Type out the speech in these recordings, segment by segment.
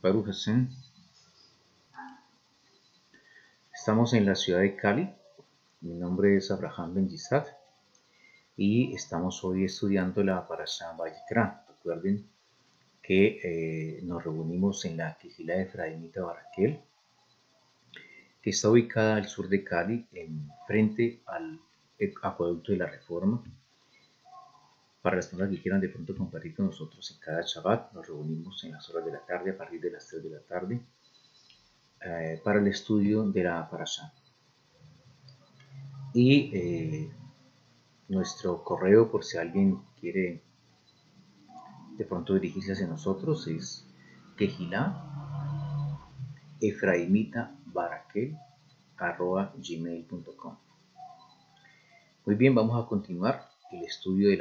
Baruch Hashem. Estamos en la ciudad de Cali. Mi nombre es Abraham Ben Yisad y estamos hoy estudiando la Parashá Vayikra. Recuerden que nos reunimos en la Quejilá Efraimita Baraquel, que está ubicada al sur de Cali, en frente al acueducto de la Reforma. Para las personas que quieran de pronto compartir con nosotros en cada Shabbat, nos reunimos en las horas de la tarde, a partir de las 3 de la tarde, para el estudio de la Parashá. Y nuestro correo, por si alguien quiere de pronto dirigirse hacia nosotros, es quejilá-efraimita-baraquel@gmail.com. Muy bien, vamos a continuar el estudio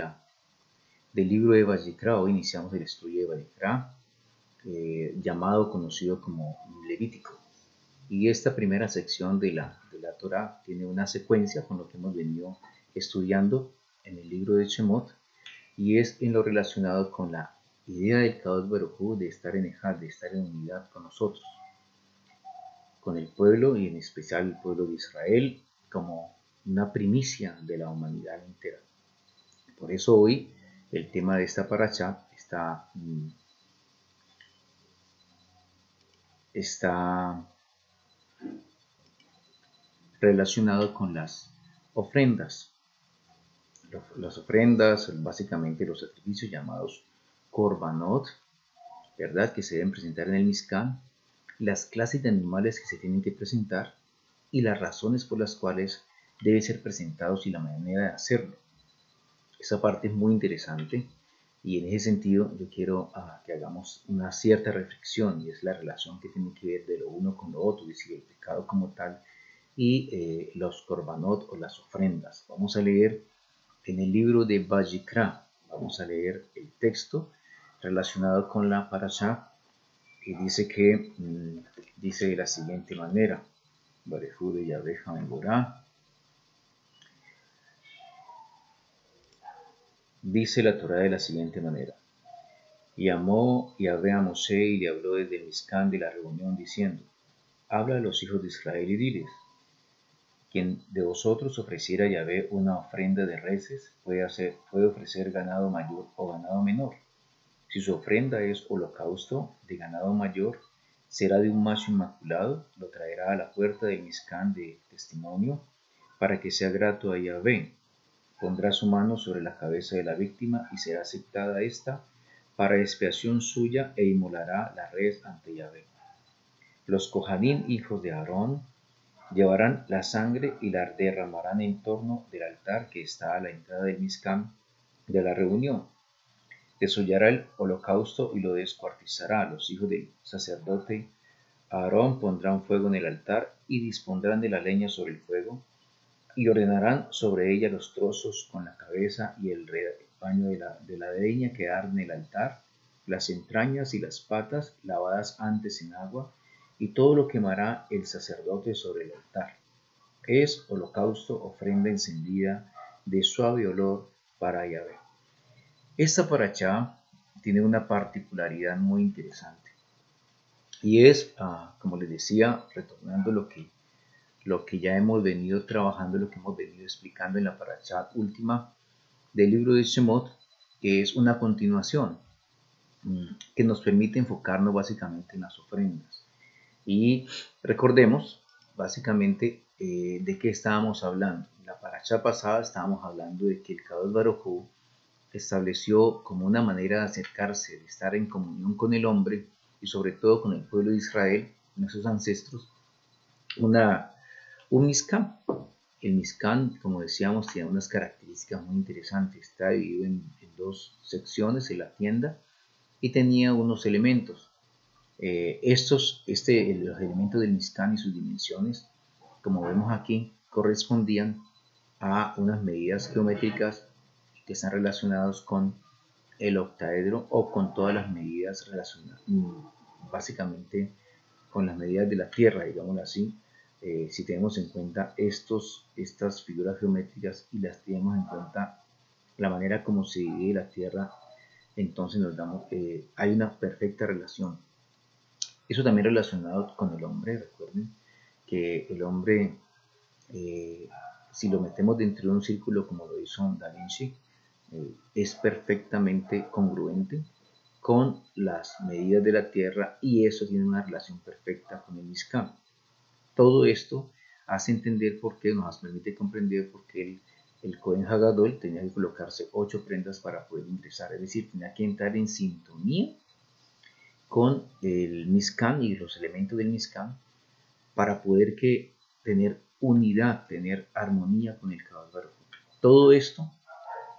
del libro de Vayikra. Hoy iniciamos el estudio de Vayikra, conocido como Levítico. Y esta primera sección de la Torah tiene una secuencia con lo que hemos venido estudiando en el libro de Shemot, y es en lo relacionado con la idea del Kadosh Baruj Hu de estar en Ejad, de estar en unidad con nosotros, con el pueblo, y en especial el pueblo de Israel, como una primicia de la humanidad entera. Por eso hoy el tema de esta parashá está relacionado con las ofrendas. Las ofrendas, básicamente los sacrificios llamados korbanot, ¿verdad?, que se deben presentar en el Mishkan, las clases de animales que se tienen que presentar y las razones por las cuales deben ser presentados y la manera de hacerlo. Esa parte es muy interesante, y en ese sentido yo quiero que hagamos una cierta reflexión, y es la relación que tiene que ver de lo uno con lo otro, es decir, el pecado como tal y los korbanot o las ofrendas. Vamos a leer en el libro de Vayikra, vamos a leer el texto relacionado con la parashá, y dice dice de la siguiente manera: Barejú de Yahvé Hamemorá. Dice la Torá de la siguiente manera: y amó Yahvé a Moshe y le habló desde el Mishkan de la reunión diciendo: habla a los hijos de Israel y diles: quien de vosotros ofreciera a Yahvé una ofrenda de reses puede ofrecer ganado mayor o ganado menor. Si su ofrenda es holocausto de ganado mayor, será de un macho inmaculado, lo traerá a la puerta del Mishkan de testimonio para que sea grato a Yahvé. Pondrá su mano sobre la cabeza de la víctima y será aceptada esta para expiación suya, e inmolará la res ante Yahvé. Los Kohanim, hijos de Aarón, llevarán la sangre y la derramarán en torno del altar que está a la entrada del Mishkan de la reunión. Desollará el holocausto y lo descuartizará. Los hijos del sacerdote Aarón pondrán fuego en el altar y dispondrán de la leña sobre el fuego, y ordenarán sobre ella los trozos con la cabeza y el rebaño de la leña que arde en el altar, las entrañas y las patas lavadas antes en agua, y todo lo quemará el sacerdote sobre el altar. Es holocausto, ofrenda encendida de suave olor para Yahvé. Esta parashá tiene una particularidad muy interesante, y es, como les decía, retornando lo que ya hemos venido trabajando, lo que hemos venido explicando en la parashá última del libro de Shemot, que es una continuación que nos permite enfocarnos básicamente en las ofrendas. Y recordemos básicamente de qué estábamos hablando. En la parashá pasada estábamos hablando de que el Kadosh Baruj Hu estableció como una manera de acercarse, de estar en comunión con el hombre y sobre todo con el pueblo de Israel, nuestros ancestros, un Mishkan. El Mishkan, como decíamos, tiene unas características muy interesantes. Está dividido en dos secciones, en la tienda, y tenía unos elementos. Los elementos del Mishkan y sus dimensiones, como vemos aquí, correspondían a unas medidas geométricas que están relacionadas con el octaedro, o con todas las medidas relacionadas, básicamente con las medidas de la Tierra, digámoslo así. Si tenemos en cuenta estas figuras geométricas y las tenemos en cuenta la manera como se divide la Tierra, entonces hay una perfecta relación. Eso también relacionado con el hombre. Recuerden que el hombre, si lo metemos dentro de un círculo como lo hizo Da Vinci, es perfectamente congruente con las medidas de la Tierra, y eso tiene una relación perfecta con el Mishkan. Todo esto hace entender por qué, nos permite comprender por qué el Cohen Hagadol tenía que colocarse 8 prendas para poder ingresar, es decir, tenía que entrar en sintonía con el Mishkan y los elementos del Mishkan para poder tener unidad, tener armonía con el Kadosh Baruj Hu. Todo esto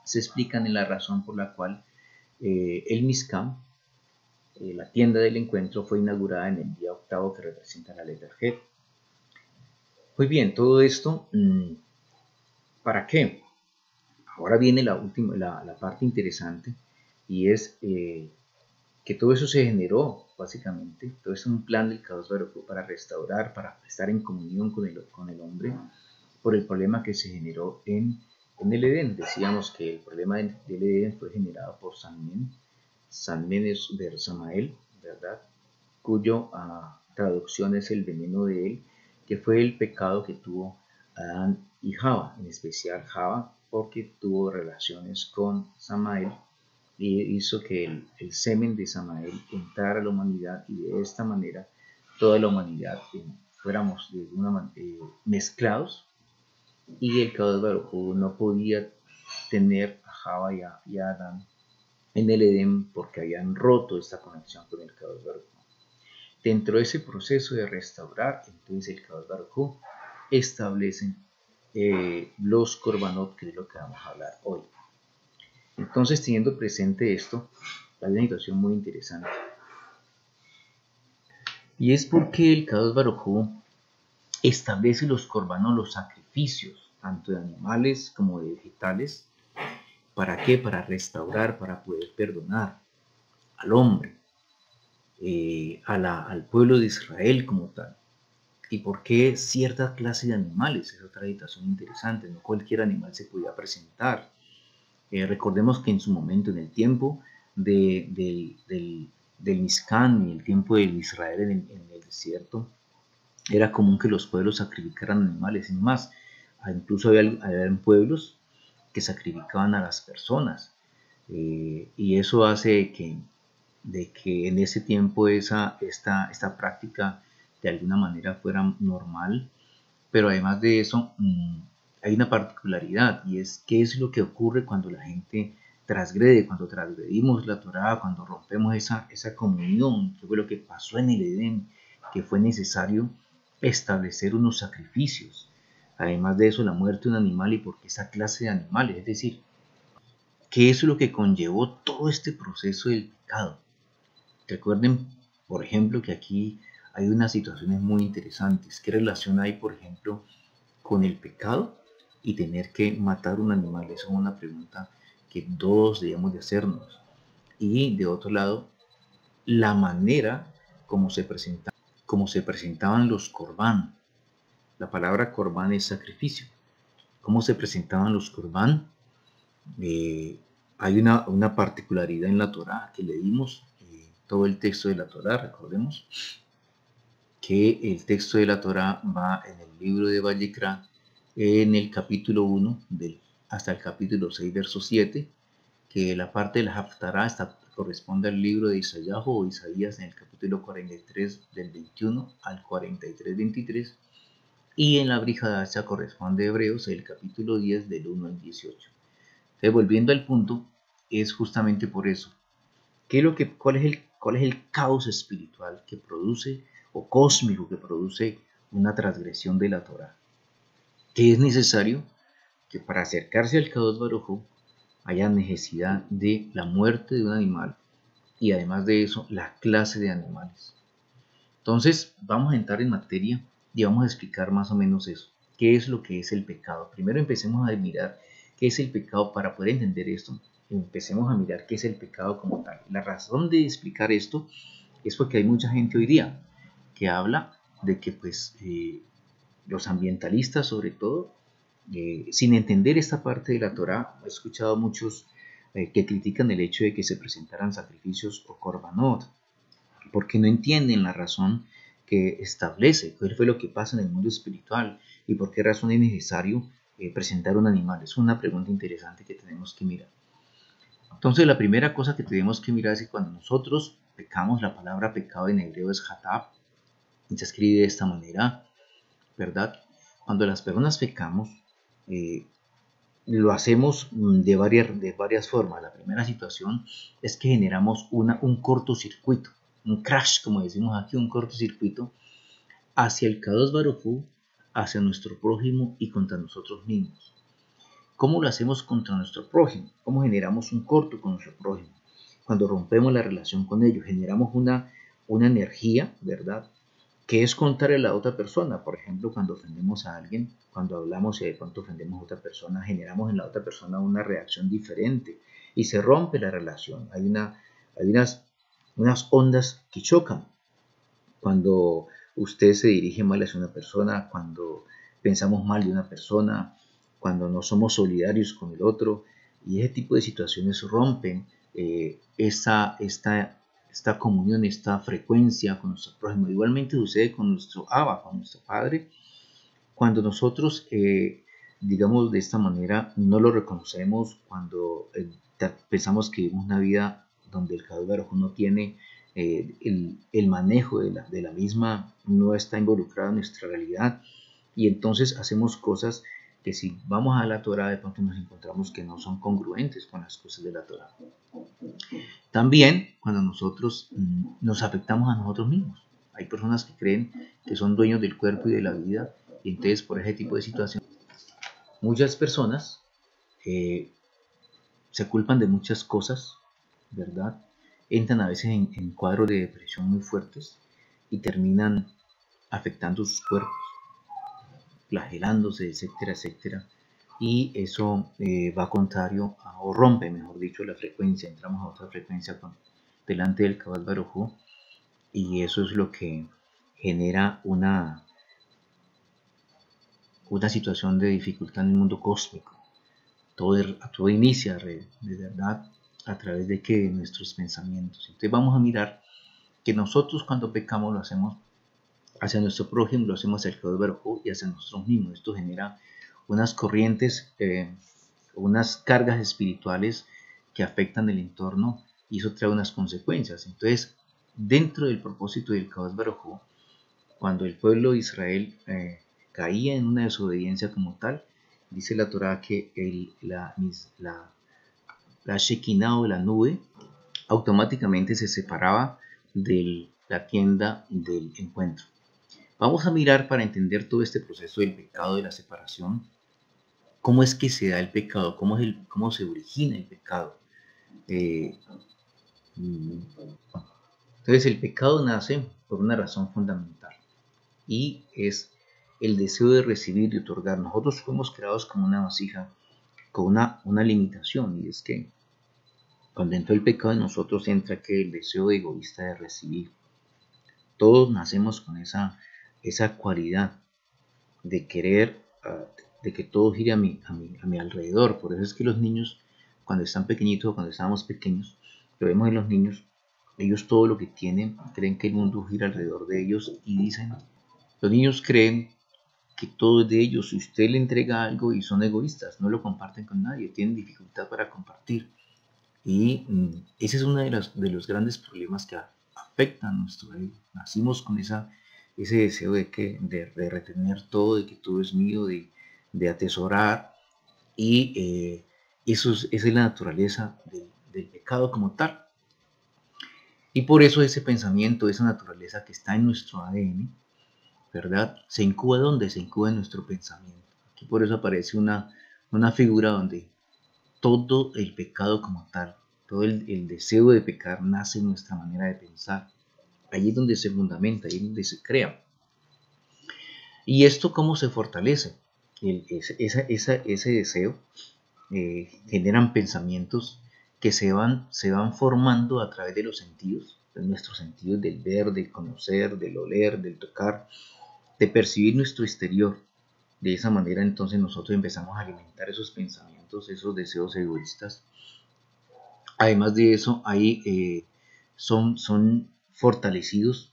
se explica en la razón por la cual el Mishkan, la tienda del encuentro, fue inaugurada en el día octavo, que representa la letra G. Muy bien, todo esto, ¿para qué? Ahora viene la parte interesante, y es que todo eso se generó, básicamente, todo es un plan del Kadosh Baruj Hu para restaurar, para estar en comunión con el hombre, por el problema que se generó en el Edén. Decíamos que el problema del Edén fue generado por Sanmen. Sanmen es de Samael, ¿verdad? Cuyo traducción es el veneno de él, que fue el pecado que tuvo Adán y Java, en especial Java, porque tuvo relaciones con Samael y hizo que el semen de Samael entrara a la humanidad, y de esta manera toda la humanidad fuéramos mezclados, y el Kadosh Baruj Hu no podía tener a Java y a Adán en el Edén porque habían roto esta conexión con el Kadosh Baruj Hu. Dentro de ese proceso de restaurar, entonces el Kadosh Baruj Hu establece los korbanot, que es lo que vamos a hablar hoy. Entonces, teniendo presente esto, hay una situación muy interesante, y es porque el Kadosh Baruj Hu establece los korbanot, los sacrificios, tanto de animales como de vegetales. ¿Para qué? Para restaurar, para poder perdonar al hombre, al pueblo de Israel como tal. ¿Y por qué cierta clase de animales? Es otra situación interesante. No cualquier animal se podía presentar. Recordemos que en su momento, en el tiempo del Mishkan y el tiempo del Israel en el desierto, era común que los pueblos sacrificaran animales. Es más, incluso había pueblos que sacrificaban a las personas. Y eso hace de que en ese tiempo esta práctica de alguna manera fuera normal. Pero además de eso, hay una particularidad, y es qué es lo que ocurre cuando la gente transgrede, cuando transgredimos la Torá, cuando rompemos esa comunión. ¿Qué fue lo que pasó en el Edén? Que fue necesario establecer unos sacrificios. Además de eso, la muerte de un animal. ¿Y por qué esa clase de animales? Es decir, ¿qué es lo que conllevó todo este proceso del pecado? Recuerden, por ejemplo, que aquí hay unas situaciones muy interesantes. ¿Qué relación hay, por ejemplo, con el pecado y tener que matar un animal? Esa es una pregunta que todos debemos de hacernos. Y de otro lado, la manera como se presentaban los corbán. La palabra corbán es sacrificio. ¿Cómo se presentaban los corbán? Hay una particularidad en la Torá que leímos, todo el texto de la Torá. Recordemos que el texto de la Torá va en el libro de Vayikra, en el capítulo 1 hasta el capítulo 6, verso 7, que la parte de la Haftará corresponde al libro de Isaías o Isaías, en el capítulo 43, del 21 al 43, 23, y en la Brihadacha corresponde a Hebreos, el capítulo 10, del 1 al 18. Entonces, volviendo al punto, es justamente por eso. ¿Cuál es el caos espiritual que produce, o cósmico, que produce una transgresión de la Torá? Que es necesario que para acercarse al Kadosh Baruj Hu haya necesidad de la muerte de un animal, y además de eso, la clase de animales. Entonces, vamos a entrar en materia y vamos a explicar más o menos eso. ¿Qué es lo que es el pecado? Primero empecemos a mirar qué es el pecado. Para poder entender esto, empecemos a mirar qué es el pecado como tal. La razón de explicar esto es porque hay mucha gente hoy día que habla de que los ambientalistas, sobre todo, sin entender esta parte de la Torá, he escuchado muchos que critican el hecho de que se presentaran sacrificios o korbanot. porque no entienden la razón que establece, qué fue lo que pasa en el mundo espiritual y por qué razón es necesario presentar un animal. Es una pregunta interesante que tenemos que mirar. Entonces, la primera cosa que tenemos que mirar es que cuando nosotros pecamos, la palabra pecado en hebreo es hatab, y se escribe de esta manera, ¿verdad? Cuando las personas pecamos, lo hacemos de varias formas. La primera situación es que generamos un cortocircuito, un crash, como decimos aquí, un cortocircuito hacia el Kadosh Baruj Hu, hacia nuestro prójimo y contra nosotros mismos. ¿Cómo lo hacemos contra nuestro prójimo? ¿Cómo generamos un corto con nuestro prójimo? Cuando rompemos la relación con ellos, generamos una energía, ¿verdad?, que es contraria a la otra persona. Por ejemplo, cuando ofendemos a alguien, cuando hablamos y de pronto ofendemos a otra persona, generamos en la otra persona una reacción diferente y se rompe la relación. Hay unas ondas que chocan cuando usted se dirige mal hacia una persona, cuando pensamos mal de una persona, cuando no somos solidarios con el otro, y ese tipo de situaciones rompen esta comunión, esta frecuencia con nuestro prójimo. Igualmente sucede con nuestro Abba, con nuestro Padre, cuando nosotros, digamos de esta manera, no lo reconocemos, cuando pensamos que vivimos una vida donde el Kadosh Baruj Hu no tiene el manejo de la misma, no está involucrado en nuestra realidad, y entonces hacemos cosas que si vamos a la Torah de pronto nos encontramos que no son congruentes con las cosas de la Torah. También cuando nosotros nos afectamos a nosotros mismos. Hay personas que creen que son dueños del cuerpo y de la vida, y entonces por ese tipo de situaciones muchas personas se culpan de muchas cosas, ¿verdad? Entran a veces en cuadros de depresión muy fuertes y terminan afectando sus cuerpos, flagelándose, etcétera, etcétera. Y eso va contrario o rompe, mejor dicho, la frecuencia. Entramos a otra frecuencia delante del Kadosh Baruj Hu, y eso es lo que genera una situación de dificultad en el mundo cósmico. Todo inicia de verdad a través de que nuestros pensamientos. Entonces vamos a mirar que nosotros cuando pecamos lo hacemos hacia nuestro prójimo, lo hacemos hacia el Kadosh Baruj Hu y hacia nosotros mismos. Esto genera unas corrientes, unas cargas espirituales que afectan el entorno, y eso trae unas consecuencias. Entonces, dentro del propósito del Kadosh Baruj Hu, cuando el pueblo de Israel caía en una desobediencia como tal, dice la Torah que la Shekinah o la nube automáticamente se separaba de la tienda del encuentro. Vamos a mirar, para entender todo este proceso del pecado, de la separación, cómo es que se da el pecado, cómo se origina el pecado. Entonces el pecado nace por una razón fundamental, y es el deseo de recibir y otorgar. Nosotros fuimos creados como una vasija con una limitación, y es que cuando entró el pecado en nosotros entra que el deseo egoísta de recibir. Todos nacemos con esa cualidad de querer, de que todo gire a mi alrededor. Por eso es que los niños, cuando están pequeñitos o cuando estábamos pequeños, lo vemos en los niños, ellos todo lo que tienen, creen que el mundo gira alrededor de ellos, y dicen, los niños creen que todo es de ellos. Si usted le entrega algo, y son egoístas, no lo comparten con nadie, tienen dificultad para compartir. Y ese es uno de los grandes problemas que afectan a nuestro ego. Nacimos con ese deseo de retener todo, de que todo es mío, de atesorar, y esa es la naturaleza del pecado como tal. Y por eso ese pensamiento, esa naturaleza que está en nuestro ADN, ¿verdad?, se incuba. ¿Dónde? Se incuba en nuestro pensamiento. Aquí por eso aparece una figura donde todo el pecado como tal, todo el deseo de pecar nace en nuestra manera de pensar. Allí es donde se fundamenta, allí es donde se crea. ¿Y esto cómo se fortalece? Ese deseo generan pensamientos que se van formando a través de los sentidos, de nuestros sentidos del ver, del conocer, del oler, del tocar, de percibir nuestro exterior. De esa manera entonces nosotros empezamos a alimentar esos pensamientos, esos deseos egoístas. Además de eso, son fortalecidos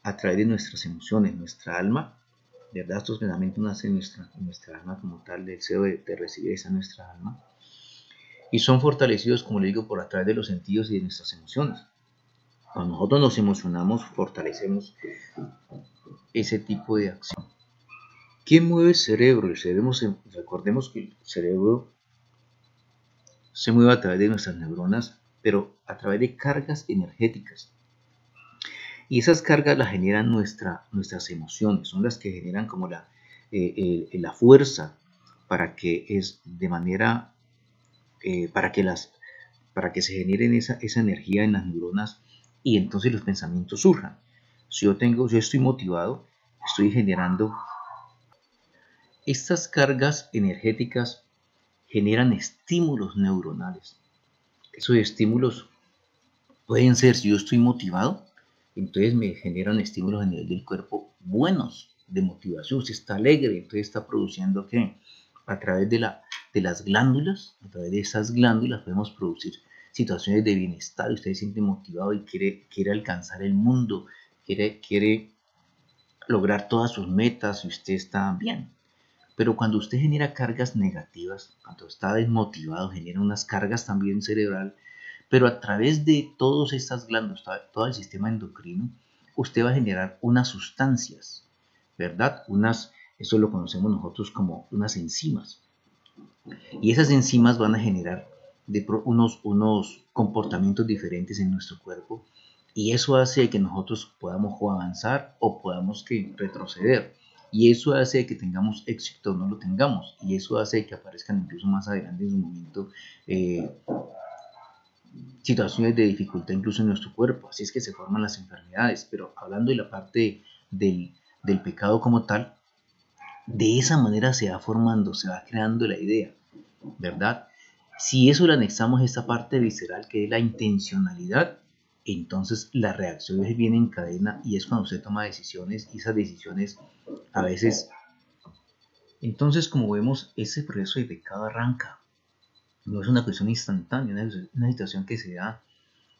a través de nuestras emociones, nuestra alma, ¿verdad? Estos pensamientos nacen en nuestra alma como tal, el deseo de recibir esa nuestra alma. Y son fortalecidos, como le digo, por a través de los sentidos y de nuestras emociones. Cuando nosotros nos emocionamos, fortalecemos ese tipo de acción. ¿Qué mueve el cerebro? Recordemos que el cerebro se mueve a través de nuestras neuronas, pero a través de cargas energéticas. Y esas cargas las generan nuestras emociones, son las que generan como la fuerza para que es de manera, para que se generen esa energía en las neuronas y entonces los pensamientos surjan. Si yo estoy motivado, estoy generando estas cargas energéticas, generan estímulos neuronales. Esos estímulos pueden ser, si yo estoy motivado, entonces me generan estímulos a nivel del cuerpo buenos, de motivación. Si está alegre, entonces está produciendo ¿qué? A través de las glándulas, a través de esas glándulas podemos producir situaciones de bienestar. Usted se siente motivado y quiere alcanzar el mundo, quiere lograr todas sus metas y usted está bien. Pero cuando usted genera cargas negativas, cuando está desmotivado, genera unas cargas también cerebral, pero a través de todas estas glándulas, todo el sistema endocrino, usted va a generar unas sustancias, ¿verdad? Eso lo conocemos nosotros como unas enzimas. Y esas enzimas van a generar unos comportamientos diferentes en nuestro cuerpo y eso hace que nosotros podamos o avanzar o podamos retroceder. Y eso hace que tengamos éxito o no lo tengamos. Y eso hace que aparezcan incluso más adelante en su momento situaciones de dificultad incluso en nuestro cuerpo. Así es que se forman las enfermedades. Pero hablando de la parte del pecado como tal, de esa manera se va formando, se va creando la idea, ¿verdad? Si eso le anexamos a esta parte visceral que es la intencionalidad, entonces la reacción viene en cadena y es cuando usted toma decisiones y esas decisiones a veces. Entonces, como vemos, ese proceso de pecado arranca. No es una cuestión instantánea, es una situación que se da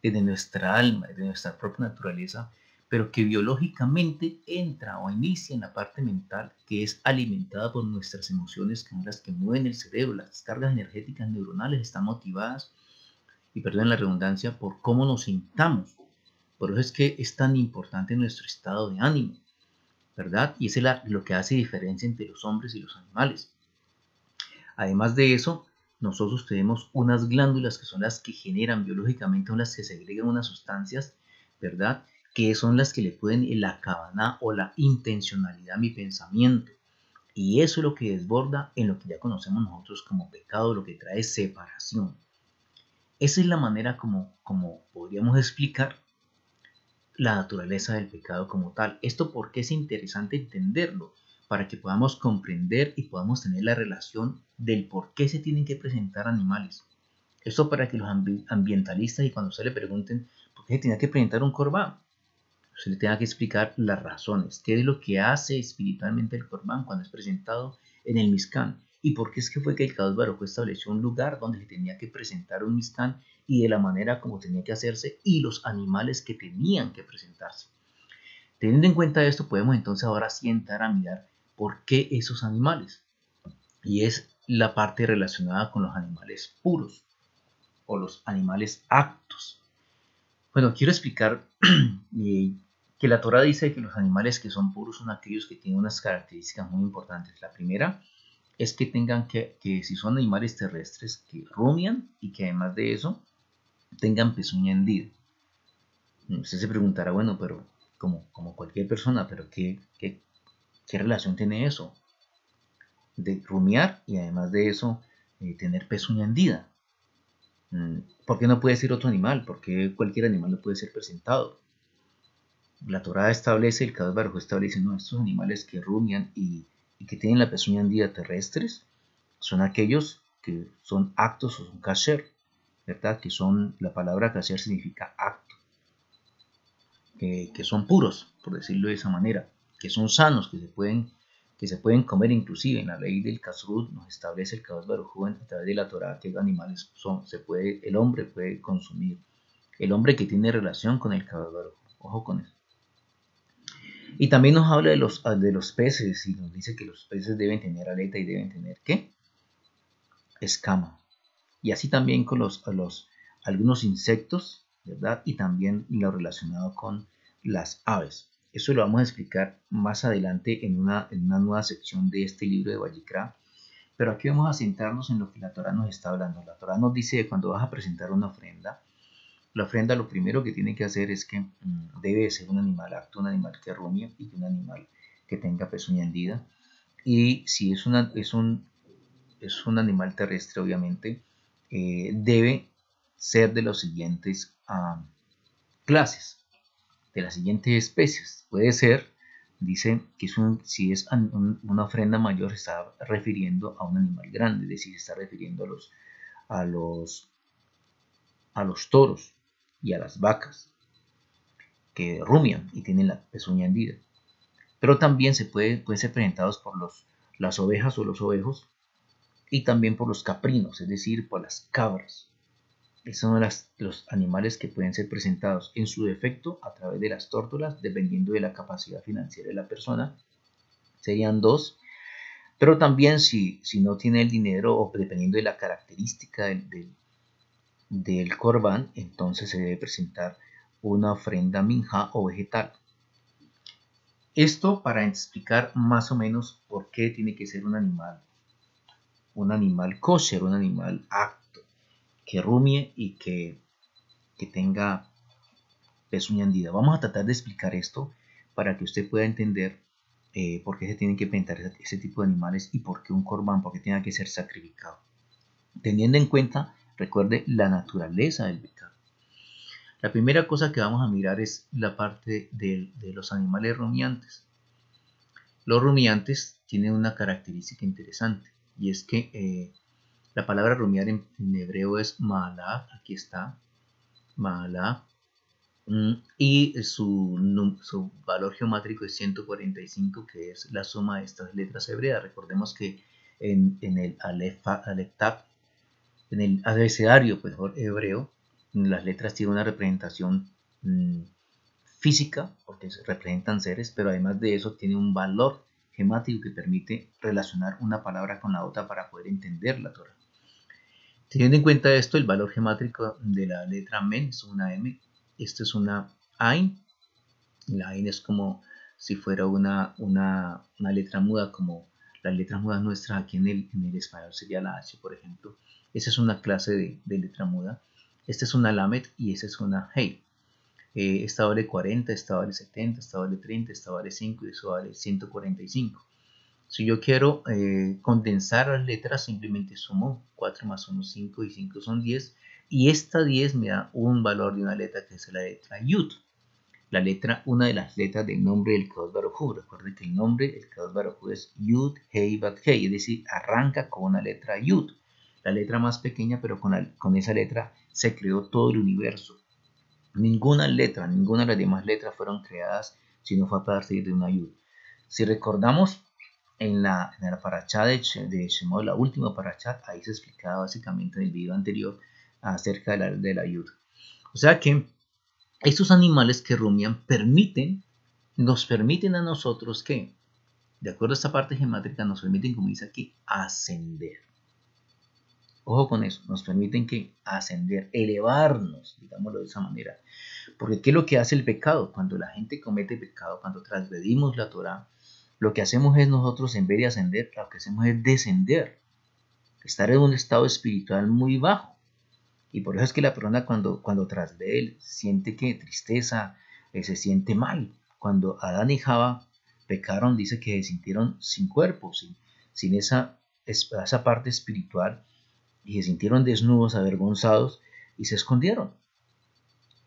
desde nuestra alma, desde nuestra propia naturaleza, pero que biológicamente entra o inicia en la parte mental que es alimentada por nuestras emociones, que son las que mueven el cerebro. Las cargas energéticas neuronales están motivadas, y perdonen la redundancia, por cómo nos sintamos. Por eso es que es tan importante nuestro estado de ánimo, ¿verdad? Y es lo que hace diferencia entre los hombres y los animales. Además de eso, nosotros tenemos unas glándulas que son las que generan biológicamente, son las que segregan unas sustancias, ¿verdad? Que son las que le pueden la cabana o la intencionalidad a mi pensamiento. Y eso es lo que desborda en lo que ya conocemos nosotros como pecado, lo que trae separación. Esa es la manera como podríamos explicar la naturaleza del pecado como tal. Esto porque es interesante entenderlo, para que podamos comprender y podamos tener la relación del por qué se tienen que presentar animales. Esto para que los ambientalistas, y cuando se le pregunten por qué se tenía que presentar un corbán, se le tenga que explicar las razones, qué es lo que hace espiritualmente el corbán cuando es presentado en el Mizcán, y por qué es que fue que el Kadosh Baruj Hu estableció un lugar donde se tenía que presentar un Mizcán y de la manera como tenía que hacerse y los animales que tenían que presentarse. Teniendo en cuenta esto, podemos entonces ahora sí entrar a mirar por qué esos animales, y es la parte relacionada con los animales puros o los animales aptos. Bueno, quiero explicar que la Torah dice que los animales que son puros son aquellos que tienen unas características muy importantes. La primera es que tengan que si son animales terrestres, que rumian y que además de eso tengan pezuña hendida. Usted se preguntará, bueno, pero como cualquier persona, pero ¿qué relación tiene eso? De rumiar y además de eso tener pezuña hendida. ¿Por qué no puede ser otro animal? ¿Por qué cualquier animal no puede ser presentado? La Torá establece, el Kadosh Baruj Hu establece, no, estos animales que rumian y que tienen la pezuña hendida terrestres son aquellos que son actos o son kasher, ¿verdad? Que son, la palabra kasher significa acto, que son puros, por decirlo de esa manera, que son sanos, que se pueden comer. Inclusive en la ley del Kashrut nos establece el Kadosh Baruj Hu a través de la Torá que animales el hombre puede consumir, el hombre que tiene relación con el Kadosh Baruj Hu. Ojo con eso. Y también nos habla de los peces y nos dice que los peces deben tener aleta y deben tener ¿qué? Escama. Y así también con algunos insectos, ¿verdad? Y también lo relacionado con las aves. Eso lo vamos a explicar más adelante en una nueva sección de este libro de Vallicra. Pero aquí vamos a centrarnos en lo que la Torah nos está hablando. La Torah nos dice que cuando vas a presentar una ofrenda, la ofrenda lo primero que tiene que hacer es que debe ser un animal apto, un animal que rumie y un animal que tenga pezuña hendida. Y si es un animal terrestre, obviamente, debe ser de las siguientes clases, de las siguientes especies. Puede ser, dice que si es una ofrenda mayor, se está refiriendo a un animal grande, es decir, se está refiriendo a los toros y a las vacas que rumian y tienen la pezuña hendida. Pero también pueden ser presentados por las ovejas o los ovejos y también por los caprinos, es decir, por las cabras. Esos son los animales que pueden ser presentados en su defecto a través de las tórtolas, dependiendo de la capacidad financiera de la persona. Serían 2. Pero también si no tiene el dinero o dependiendo de la característica del corbán, entonces se debe presentar una ofrenda minja o vegetal. Esto para explicar más o menos por qué tiene que ser un animal kosher, un animal apto, que rumie y que tenga pezuña hendida. Vamos a tratar de explicar esto para que usted pueda entender por qué se tienen que pintar ese tipo de animales y por qué un corbán, por qué tiene que ser sacrificado. Teniendo en cuenta, recuerde, la naturaleza del pecado. La primera cosa que vamos a mirar es la parte de los animales rumiantes. Los rumiantes tienen una característica interesante y es que la palabra rumiar en hebreo es ma'ala, aquí está, ma'ala, y su valor geométrico es 145, que es la suma de estas letras hebreas. Recordemos que en el Aleph-Tav, en el abecedario hebreo, las letras tienen una representación física, porque representan seres, pero además de eso tiene un valor gemático que permite relacionar una palabra con la otra para poder entender la Torah. Teniendo en cuenta esto, el valor gemátrico de la letra Men es una M, esta es una Ain, la Ain es como si fuera una letra muda, como las letras mudas nuestras aquí en el español sería la H, por ejemplo. Esa es una clase de letra muda. Esta es una Lamed y esta es una Hey. Esta vale 40, esta vale 70, esta vale 30, esta vale 5 y esta vale 145. Si yo quiero condensar las letras, simplemente sumo 4 más 1, 5 y 5 son 10. Y esta 10 me da un valor de una letra que es la letra Yud. Una de las letras del nombre del Kadosh Baruj Hu. Recuerden que el nombre del Kadosh Baruj Hu es Yud, Hei, Bat, Hei. Es decir, arranca con una letra Yud. La letra más pequeña, pero con esa letra se creó todo el universo. Ninguna de las demás letras fueron creadas si no fue a partir de una Yud. Si recordamos, en la parachá de Shemot, la última parachá, ahí se explicaba básicamente en el video anterior acerca de la Yud. O sea que estos animales que rumian nos permiten a nosotros que, de acuerdo a esta parte gemátrica, nos permiten, como dice aquí, ascender. Ojo con eso, nos permiten que ascender, elevarnos, digámoslo de esa manera. Porque ¿qué es lo que hace el pecado? Cuando la gente comete pecado, cuando transgredimos la Torah, lo que hacemos es nosotros, en vez de ascender, lo que hacemos es descender, estar en un estado espiritual muy bajo. Y por eso es que la persona cuando transgrede siente que tristeza, se siente mal. Cuando Adán y Java pecaron, dice que se sintieron sin cuerpo, sin esa parte espiritual, y se sintieron desnudos, avergonzados, y se escondieron.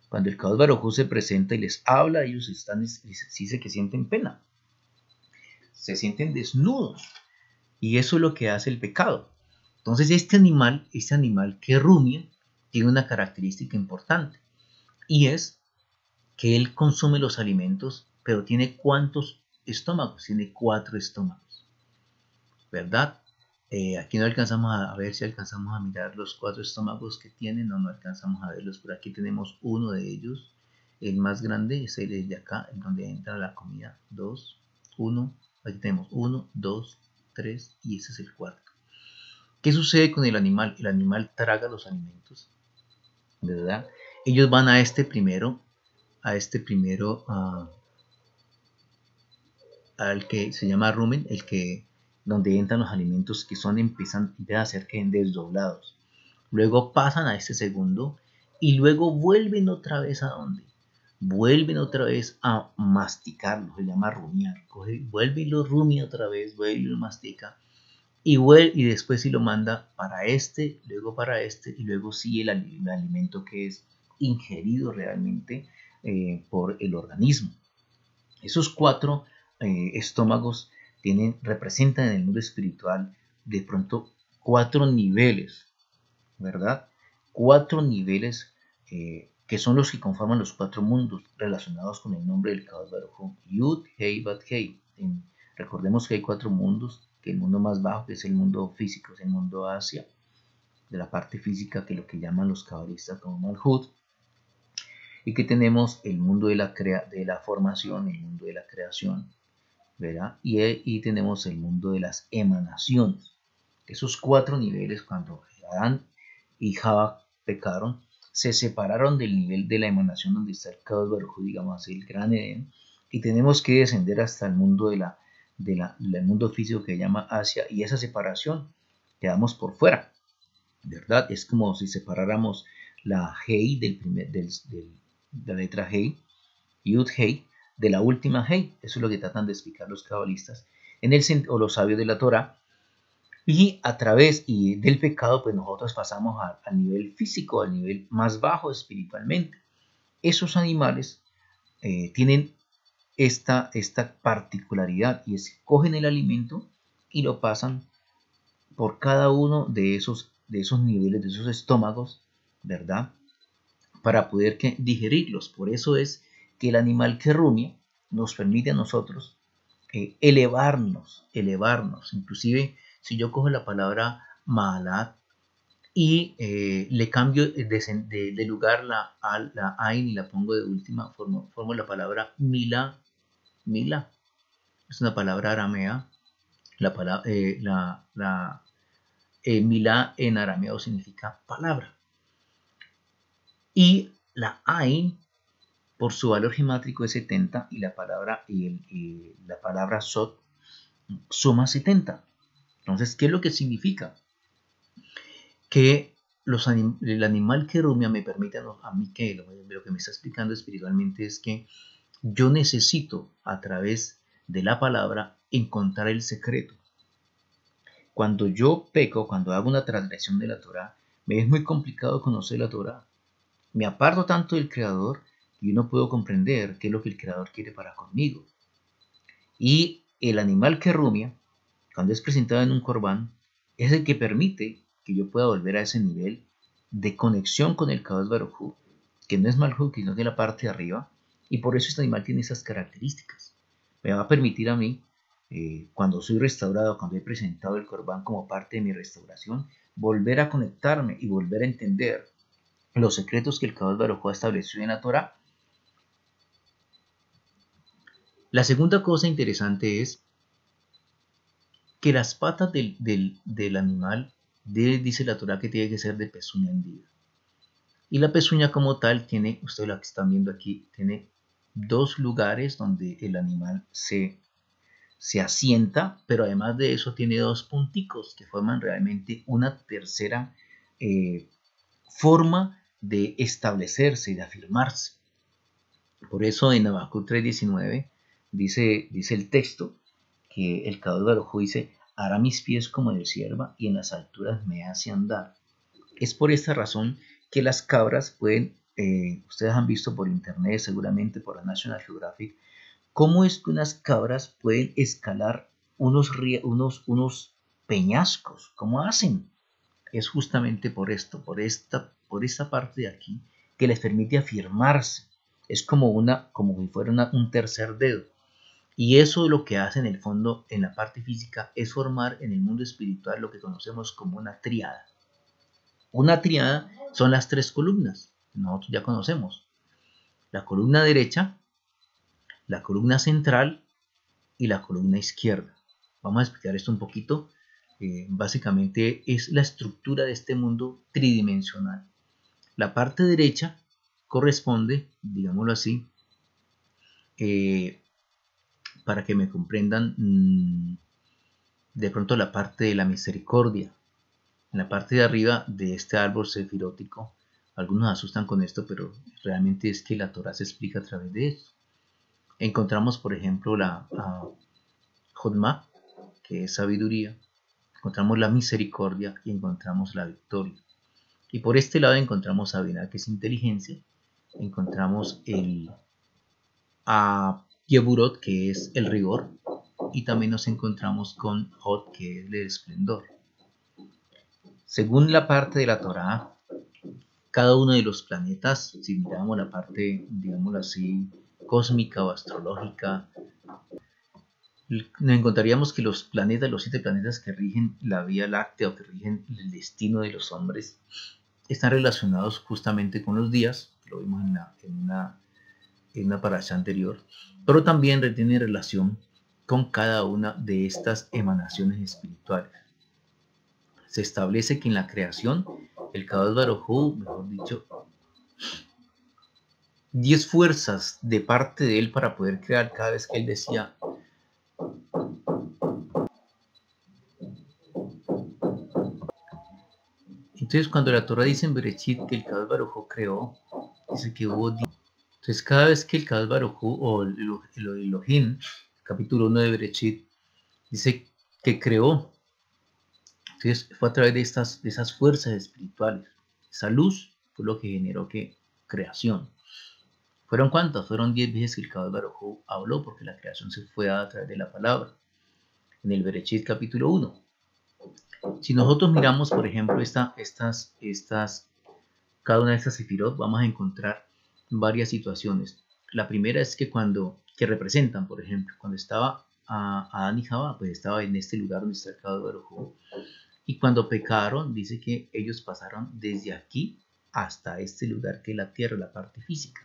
Cuando el Kadosh Baruj Hu se presenta y les habla, ellos dice que sienten pena. Se sienten desnudos. Y eso es lo que hace el pecado. Entonces este animal que rumia, tiene una característica importante. Y es que él consume los alimentos, pero tiene ¿cuántos estómagos? Tiene 4 estómagos. ¿Verdad? Aquí no alcanzamos a ver si alcanzamos a mirar los 4 estómagos que tiene. No alcanzamos a verlos. Pero aquí tenemos uno de ellos. el más grande es el de acá, donde entra la comida. 2, 1, aquí tenemos 1, 2, 3 y ese es el cuarto. ¿Qué sucede con el animal? El animal traga los alimentos, ¿verdad? Ellos van a este primero, al que se llama rumen, el que donde entran los alimentos que empiezan a ser que desdoblados. Luego pasan a este segundo y luego vuelven otra vez a donde vuelven otra vez a masticarlo, se llama rumiar. Vuelve y lo rumia otra vez, vuelve y lo mastica y después sí lo manda para este, luego para este y luego sí el alimento que es ingerido realmente por el organismo. Esos 4 estómagos representan en el mundo espiritual de pronto 4 niveles, ¿verdad? 4 niveles que son los que conforman los 4 mundos relacionados con el nombre del Kadosh Baruj Hu. Yud, Hei, Bat, Hei. Recordemos que hay 4 mundos, que el mundo más bajo, que es el mundo físico, es el mundo Asia, de la parte física, que es lo que llaman los cabalistas como Malhut, y que tenemos el mundo de la formación, el mundo de la creación, ¿verdad? Y tenemos el mundo de las emanaciones. Esos 4 niveles, cuando Adán y Java pecaron, se separaron del nivel de la emanación donde está el Kadosh Baruj Hu, digamos así, el gran Edén, y tenemos que descender hasta el mundo del mundo físico que se llama Asia, y esa separación quedamos por fuera, ¿verdad? Es como si separáramos la Hei de la letra Hei, Yud Hei, de la última Hei. Eso es lo que tratan de explicar los cabalistas o los sabios de la Torah. Y a través del pecado, pues nosotros pasamos al nivel físico, al nivel más bajo espiritualmente. Esos animales tienen esta particularidad, y es que cogen el alimento y lo pasan por cada uno de esos niveles, de esos estómagos, ¿verdad? Para poder digerirlos. Por eso es que el animal que rumia nos permite a nosotros elevarnos. Inclusive, si yo cojo la palabra Maalat y le cambio de lugar la Ain y la pongo de última, formo la palabra Mila. Mila es una palabra aramea. Mila en arameo significa palabra. Y la Ain, por su valor gemátrico, es 70, y la palabra Sot suma 70. Entonces, ¿qué es lo que significa? Que el animal que rumia me permite a mí que lo que me está explicando espiritualmente es que yo necesito, a través de la palabra, encontrar el secreto. Cuando yo peco, cuando hago una transgresión de la Torah, me es muy complicado conocer la Torah. Me aparto tanto del Creador que yo no puedo comprender qué es lo que el Creador quiere para conmigo. Y el animal que rumia, cuando es presentado en un corbán, es el que permite que yo pueda volver a ese nivel de conexión con el Kadosh Baruj Hu, que no es Malhut, sino de la parte de arriba, y por eso este animal tiene esas características. Me va a permitir a mí, cuando soy restaurado, cuando he presentado el corbán como parte de mi restauración, volver a conectarme y volver a entender los secretos que el Kadosh Baruj Hu ha establecido en la Torah. La segunda cosa interesante es que las patas del animal, dice la Torah que tiene que ser de pezuña hendida. Y la pezuña como tal tiene, ustedes la que están viendo aquí, tiene 2 lugares donde el animal se asienta, pero además de eso tiene 2 punticos que forman realmente una tercera forma de establecerse y de afirmarse. Por eso en Habacuc 3:19 dice el texto que el Kadosh Baruj Hu dice: hará mis pies como de sierva y en las alturas me hace andar. Es por esta razón que las cabras pueden, ustedes han visto por internet, seguramente por la National Geographic, cómo es que unas cabras pueden escalar unos peñascos. ¿Cómo hacen? Es justamente por esto, por esta parte de aquí, que les permite afirmarse. Es como si fuera un tercer dedo. Y eso lo que hace en el fondo, en la parte física, es formar en el mundo espiritual lo que conocemos como una tríada. Una tríada son las 3 columnas, nosotros ya conocemos. la columna derecha, la columna central y la columna izquierda. Vamos a explicar esto un poquito. Básicamente es la estructura de este mundo tridimensional. La parte derecha corresponde, digámoslo así, para que me comprendan, de pronto la parte de la misericordia. En la parte de arriba de este árbol sefirótico, algunos asustan con esto, pero realmente es que la Torá se explica a través de esto. Encontramos, por ejemplo, la Jodma, que es sabiduría, encontramos la misericordia y encontramos la victoria. Y por este lado encontramos a Binah, que es inteligencia, encontramos el Yeburot, que es el rigor, y también nos encontramos con Hod, que es el esplendor. Según la parte de la Torá, cada uno de los planetas, si miramos la parte, digámoslo así, cósmica o astrológica, nos encontraríamos que los planetas, los 7 planetas que rigen la Vía Láctea o que rigen el destino de los hombres, están relacionados justamente con los días, lo vimos en una parasha anterior, pero también tiene relación con cada una de estas emanaciones espirituales. Se establece que en la creación, el Kadosh Baruj Hu, mejor dicho, 10 fuerzas de parte de él para poder crear cada vez que él decía. Entonces, cuando la Torah dice en Bereshit que el Kadosh Baruj Hu creó, dice que hubo 10. Entonces, cada vez que el Kadosh Baruj Hu o el Elohim, capítulo 1 de Bereshit, dice que creó, entonces fue a través de esas fuerzas espirituales. Esa luz fue lo que generó creación. ¿Fueron cuántas? Fueron 10 veces que el Kadosh Baruj Hu habló, porque la creación se fue a través de la palabra. En el Bereshit capítulo 1. Si nosotros miramos, por ejemplo, cada una de estas sefirot, vamos a encontrar varias situaciones. La primera es que que representan, por ejemplo, cuando estaba Adán y Jabá, pues estaba en este lugar donde está el Kadosh Baruj Hu. Y cuando pecaron, dice que ellos pasaron desde aquí hasta este lugar que es la tierra, la parte física.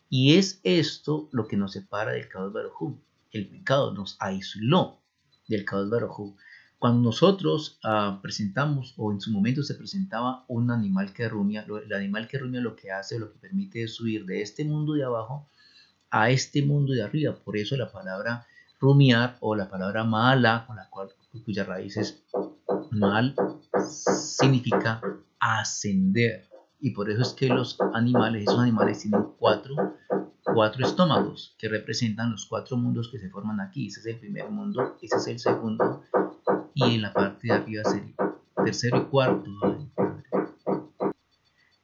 Y es esto lo que nos separa del Kadosh Baruj Hu. El pecado nos aisló del Kadosh Baruj Hu. Cuando nosotros presentamos, o en su momento se presentaba un animal que rumia, el animal que rumia lo que hace, lo que permite es subir de este mundo de abajo a este mundo de arriba. Por eso la palabra rumiar o la palabra ma'ala, cuya raíz es mal, significa ascender. Y por eso es que esos animales tienen cuatro estómagos que representan los 4 mundos que se forman aquí. Ese es el primer mundo, ese es el segundo, y en la parte de arriba sería tercero y cuarto.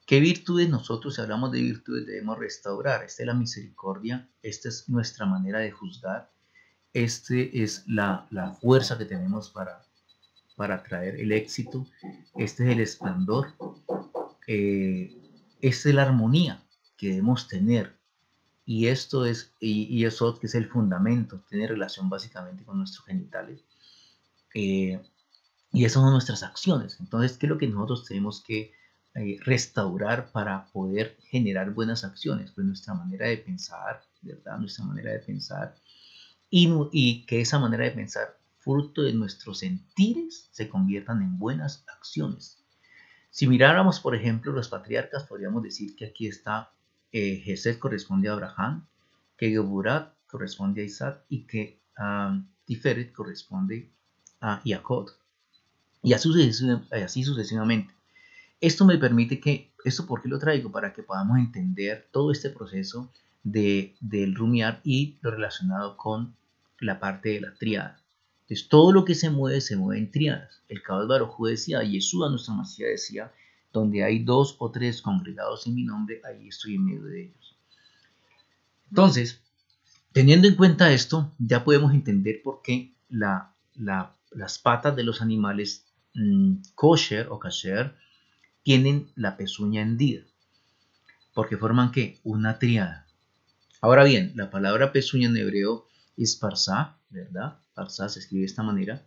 ¿Qué virtudes nosotros, si hablamos de virtudes, debemos restaurar? Esta es la misericordia, esta es nuestra manera de juzgar, esta es la fuerza que tenemos para traer el éxito, este es el esplendor, esta es la armonía que debemos tener. Y esto es, y eso que es el fundamento, tiene relación básicamente con nuestros genitales. Y esas son nuestras acciones. Entonces, ¿qué es lo que nosotros tenemos que restaurar para poder generar buenas acciones? Pues nuestra manera de pensar, ¿verdad? Nuestra manera de pensar. Y que esa manera de pensar, fruto de nuestros sentires, se conviertan en buenas acciones. Si miráramos, por ejemplo, los patriarcas, podríamos decir que aquí está Gesed corresponde a Abraham, que Geburat corresponde a Isaac y que Tiferet corresponde a Jacob. Y así sucesivamente. Esto me permite ¿por qué lo traigo? Para que podamos entender todo este proceso del rumiar y lo relacionado con la parte de la tríada. Entonces, todo lo que se mueve en tríadas. El Kadosh Baruj Hu decía, Yeshua, nuestra Mashiach, decía, donde hay 2 o 3 congregados en mi nombre, ahí estoy en medio de ellos. Entonces, teniendo en cuenta esto, ya podemos entender por qué las patas de los animales kosher o kasher tienen la pezuña hendida. Porque forman ¿qué? Una tríada. Ahora bien, la palabra pezuña en hebreo es parsá, ¿verdad? Parsá se escribe de esta manera.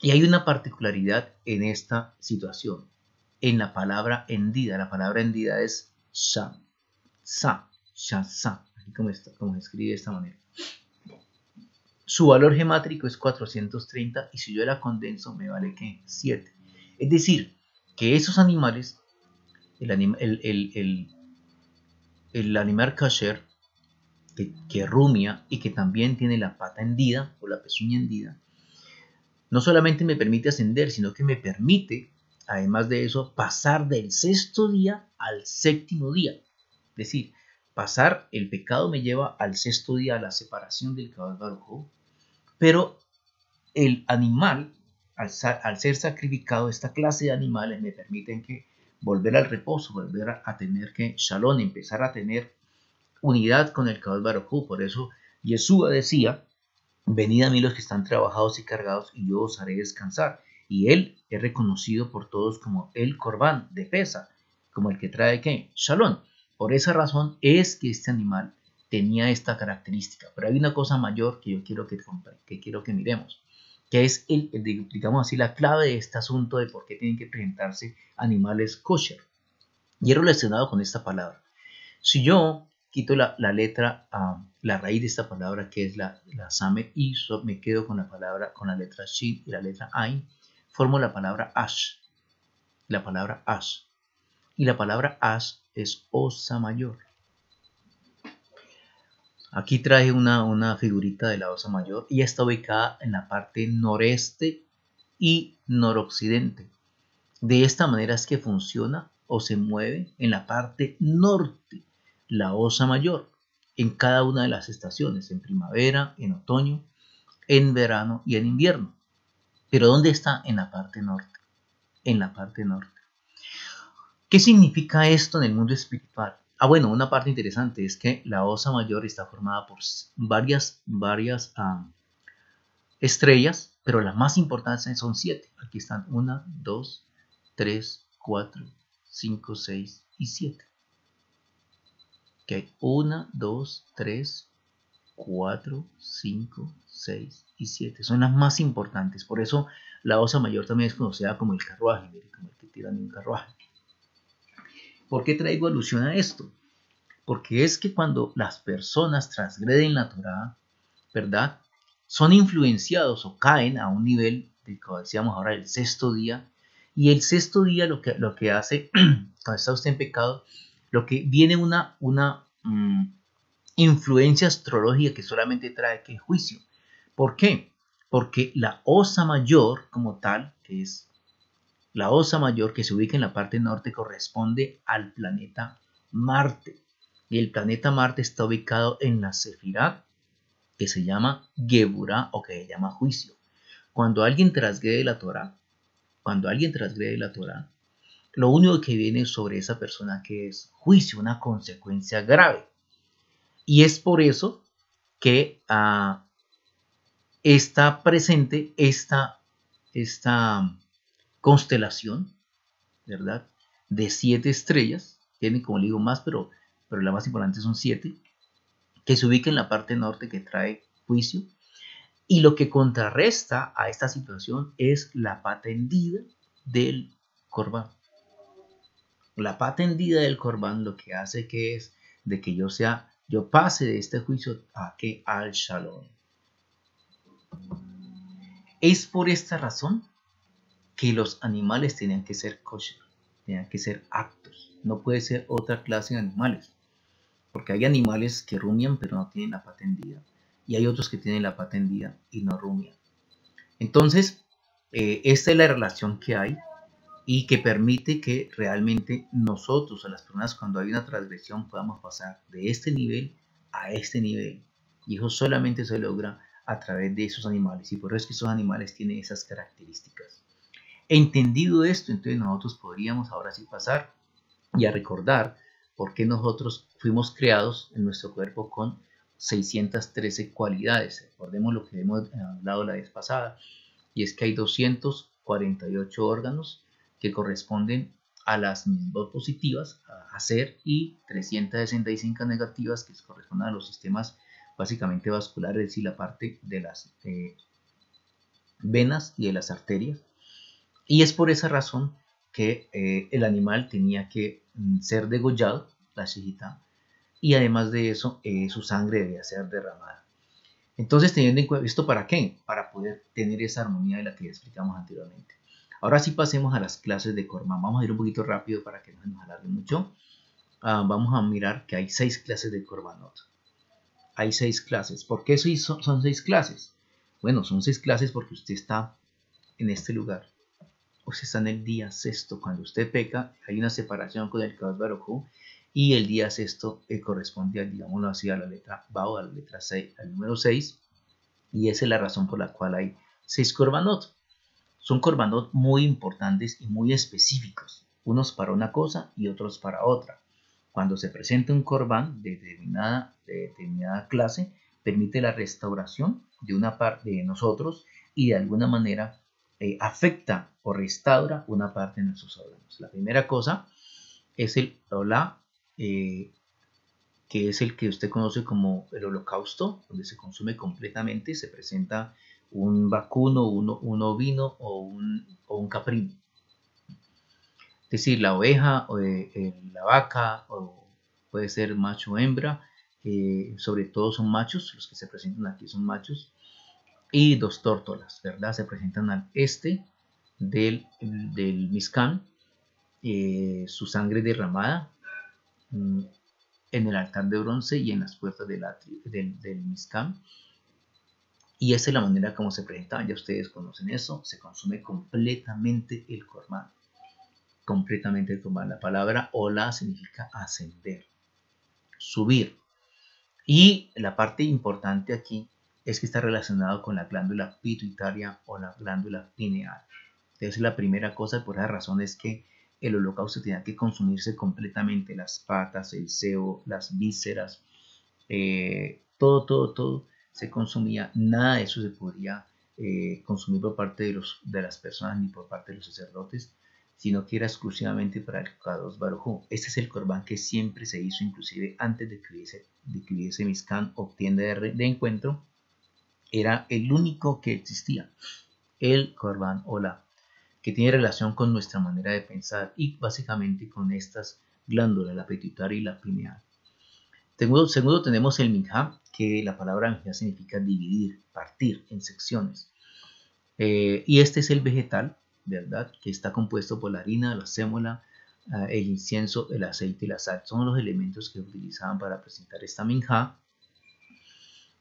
Y hay una particularidad en esta situación. En la palabra hendida. La palabra hendida es sa. Shasa, así como se escribe de esta manera. Su valor gemátrico es 430 y si yo la condenso me vale ¿qué? 7. Es decir, que esos animales, el animal kasher, que rumia y que también tiene la pata hendida o la pezuña hendida, no solamente me permite ascender, sino que me permite, además de eso, pasar del sexto día al séptimo día. Es decir, pasar, el pecado me lleva al sexto día, a la separación del Kadosh Baruj Hu, pero el animal, al ser sacrificado, esta clase de animales me permiten que volver al reposo, volver a tener que shalom, empezar a tener unidad con el Kadosh Baruj Hu. Por eso Yeshua decía: venid a mí los que están trabajados y cargados y yo os haré descansar. Y él es reconocido por todos como el Corbán de Pesa, como el que trae ¿qué? Shalom. Por esa razón es que este animal tenía esta característica. Pero hay una cosa mayor que yo quiero que miremos, que es digamos así, la clave de este asunto de por qué tienen que presentarse animales kosher. Y es relacionado con esta palabra. Si yo quito la letra, la raíz de esta palabra, que es la samet, y me quedo con la letra shin y la letra ain, formo la palabra ash. La palabra ash. Y la palabra ash es osa mayor. Aquí traje una figurita de la osa mayor y está ubicada en la parte noreste y noroccidente. De esta manera es que funciona o se mueve en la parte norte la osa mayor, en cada una de las estaciones, en primavera, en otoño, en verano y en invierno. Pero ¿dónde está? En la parte norte. En la parte norte. ¿Qué significa esto en el mundo espiritual? Bueno, una parte interesante es que la osa mayor está formada por varias estrellas, pero las más importantes son 7. Aquí están 1, 2, 3, 4, 5, 6 y 7. Okay. 1, 2, 3, 4, 5, 6 y 7. Son las más importantes. Por eso la osa mayor también es conocida como el carruaje, como el que tiran en un carruaje. ¿Por qué traigo alusión a esto? Porque es que cuando las personas transgreden la Torá, ¿verdad?, son influenciados o caen a un nivel, como decíamos ahora, el sexto día. Y el sexto día lo que hace, cuando está usted en pecado, lo que viene una influencia astrológica que solamente trae que juicio. ¿Por qué? Porque la osa mayor como tal, que es la osa mayor que se ubica en la parte norte, corresponde al planeta Marte. Y el planeta Marte está ubicado en la Sefirá, que se llama Geburá o que se llama juicio. Cuando alguien transgrede la Torá, lo único que viene sobre esa persona que es juicio, una consecuencia grave. Y es por eso que está presente esta constelación, ¿verdad?, de 7 estrellas. Tienen, como le digo, más, pero la más importante son 7, que se ubica en la parte norte, que trae juicio. Y lo que contrarresta a esta situación es la pata hendida del Corbán. La pata hendida del Corbán lo que hace que es de que yo pase de este juicio al Shalom. Es por esta razón que los animales tenían que ser kosher, tenían que ser aptos. No puede ser otra clase de animales, porque hay animales que rumian pero no tienen la pata hendida, y hay otros que tienen la pata hendida y no rumian. Entonces, esta es la relación que hay y que permite que realmente nosotros, a las personas, cuando hay una transgresión, podamos pasar de este nivel a este nivel. Y eso solamente se logra a través de esos animales, y por eso es que esos animales tienen esas características. Entendido esto, entonces nosotros podríamos ahora sí pasar y a recordar por qué nosotros fuimos creados en nuestro cuerpo con 613 cualidades. Recordemos lo que hemos hablado la vez pasada, y es que hay 248 órganos que corresponden a las dos positivas, a hacer, y 365 negativas que corresponden a los sistemas básicamente vasculares, es decir, la parte de las venas y de las arterias. Y es por esa razón que el animal tenía que ser degollado, la shejitá, y además de eso su sangre debía ser derramada. Entonces, teniendo en cuenta esto, ¿para qué? Para poder tener esa armonía de la que ya explicamos anteriormente. Ahora sí pasemos a las clases de Corban. Vamos a ir un poquito rápido para que no se nos alargue mucho. Vamos a mirar que hay 6 clases de Corbanot. Hay 6 clases. ¿Por qué son 6 clases? Bueno, son 6 clases porque usted está en este lugar. Usted está en el día sexto. Cuando usted peca, hay una separación con el Kadosh Baruj Hu, y el día sexto corresponde, digámoslo así, a la letra Bao, a la letra 6, al número 6, y esa es la razón por la cual hay 6 Korbanot. Son Korbanot muy importantes y muy específicos, unos para una cosa y otros para otra. Cuando se presenta un Korban de determinada clase, permite la restauración de una parte de nosotros y de alguna manera afecta o restaura una parte de nuestros órganos. La primera cosa es el Olá, que es el que usted conoce como el holocausto, donde se consume completamente, se presenta un vacuno, un ovino o un caprino. Es decir, la oveja, o la vaca, o puede ser macho o hembra, sobre todo son machos, los que se presentan aquí son machos, y 2 tórtolas, ¿verdad? Se presentan al este del Mizcán, su sangre derramada en el altar de bronce y en las puertas del Mizcán. Y esa es la manera como se presenta, ya ustedes conocen eso, se consume completamente el Corban. Completamente el Corban. La palabra Ola significa ascender, subir. Y la parte importante aquí es que está relacionado con la glándula pituitaria o la glándula pineal. Entonces la primera cosa, por esa razón, es que el holocausto tenía que consumirse completamente, las patas, el sebo, las vísceras, todo se consumía. Nada de eso se podía consumir por parte de las personas ni por parte de los sacerdotes, sino que era exclusivamente para el Kadosh Baruj Hu. Este es el Corban que siempre se hizo, inclusive antes de que hubiese Mizcán o tienda de encuentro. Era el único que existía, el Corban Ola, que tiene relación con nuestra manera de pensar y básicamente con estas glándulas, la pituitaria y la pineal. Segundo tenemos el minjá, que la palabra minjá significa dividir, partir en secciones. Y este es el vegetal, ¿verdad? Que está compuesto por la harina, la sémola, el incienso, el aceite y la sal. Son los elementos que utilizaban para presentar esta minjá.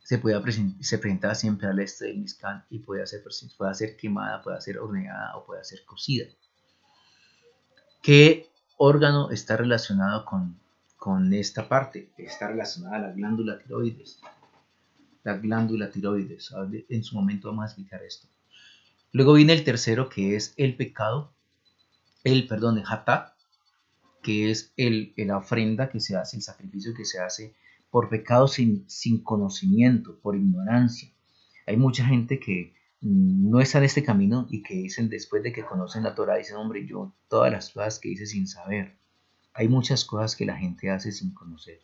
Se presentaba siempre al este del Mizcán y puede ser quemada, puede ser horneada o puede ser cocida. ¿Qué órgano está relacionado con esta parte? Está relacionada a la glándula tiroides. La glándula tiroides. En su momento vamos a explicar esto. Luego viene el tercero, que es el pecado, el hatá, que es la ofrenda que se hace, el sacrificio que se hace por pecado sin conocimiento, por ignorancia. Hay mucha gente que no está en este camino y que dicen, después de que conocen la Torah, dicen, hombre, yo todas las cosas que hice sin saber. Hay muchas cosas que la gente hace sin conocer,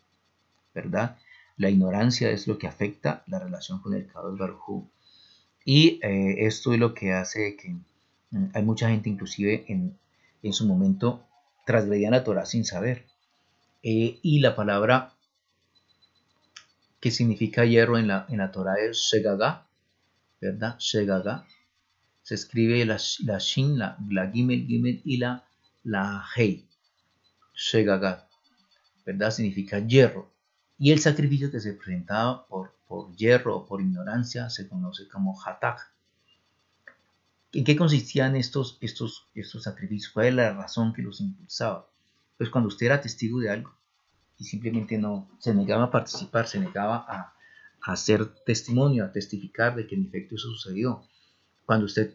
¿verdad? La ignorancia es lo que afecta la relación con el Kadosh Baruj Hu. Y esto es lo que hace que hay mucha gente, inclusive en su momento, transgredían la Torah sin saber. Y la palabra que significa hierro en la Torah es Shegagá, ¿verdad? Shegagá. Se escribe la Shin, la Gimel y la Hei. Shegagá, ¿verdad? Significa hierro. Y el sacrificio que se presentaba por hierro o por ignorancia se conoce como Hatak. ¿En qué consistían estos sacrificios? ¿Cuál es la razón que los impulsaba? Pues cuando usted era testigo de algo y simplemente no se negaba a participar, se negaba a hacer testimonio, a testificar de que en efecto eso sucedió. Cuando usted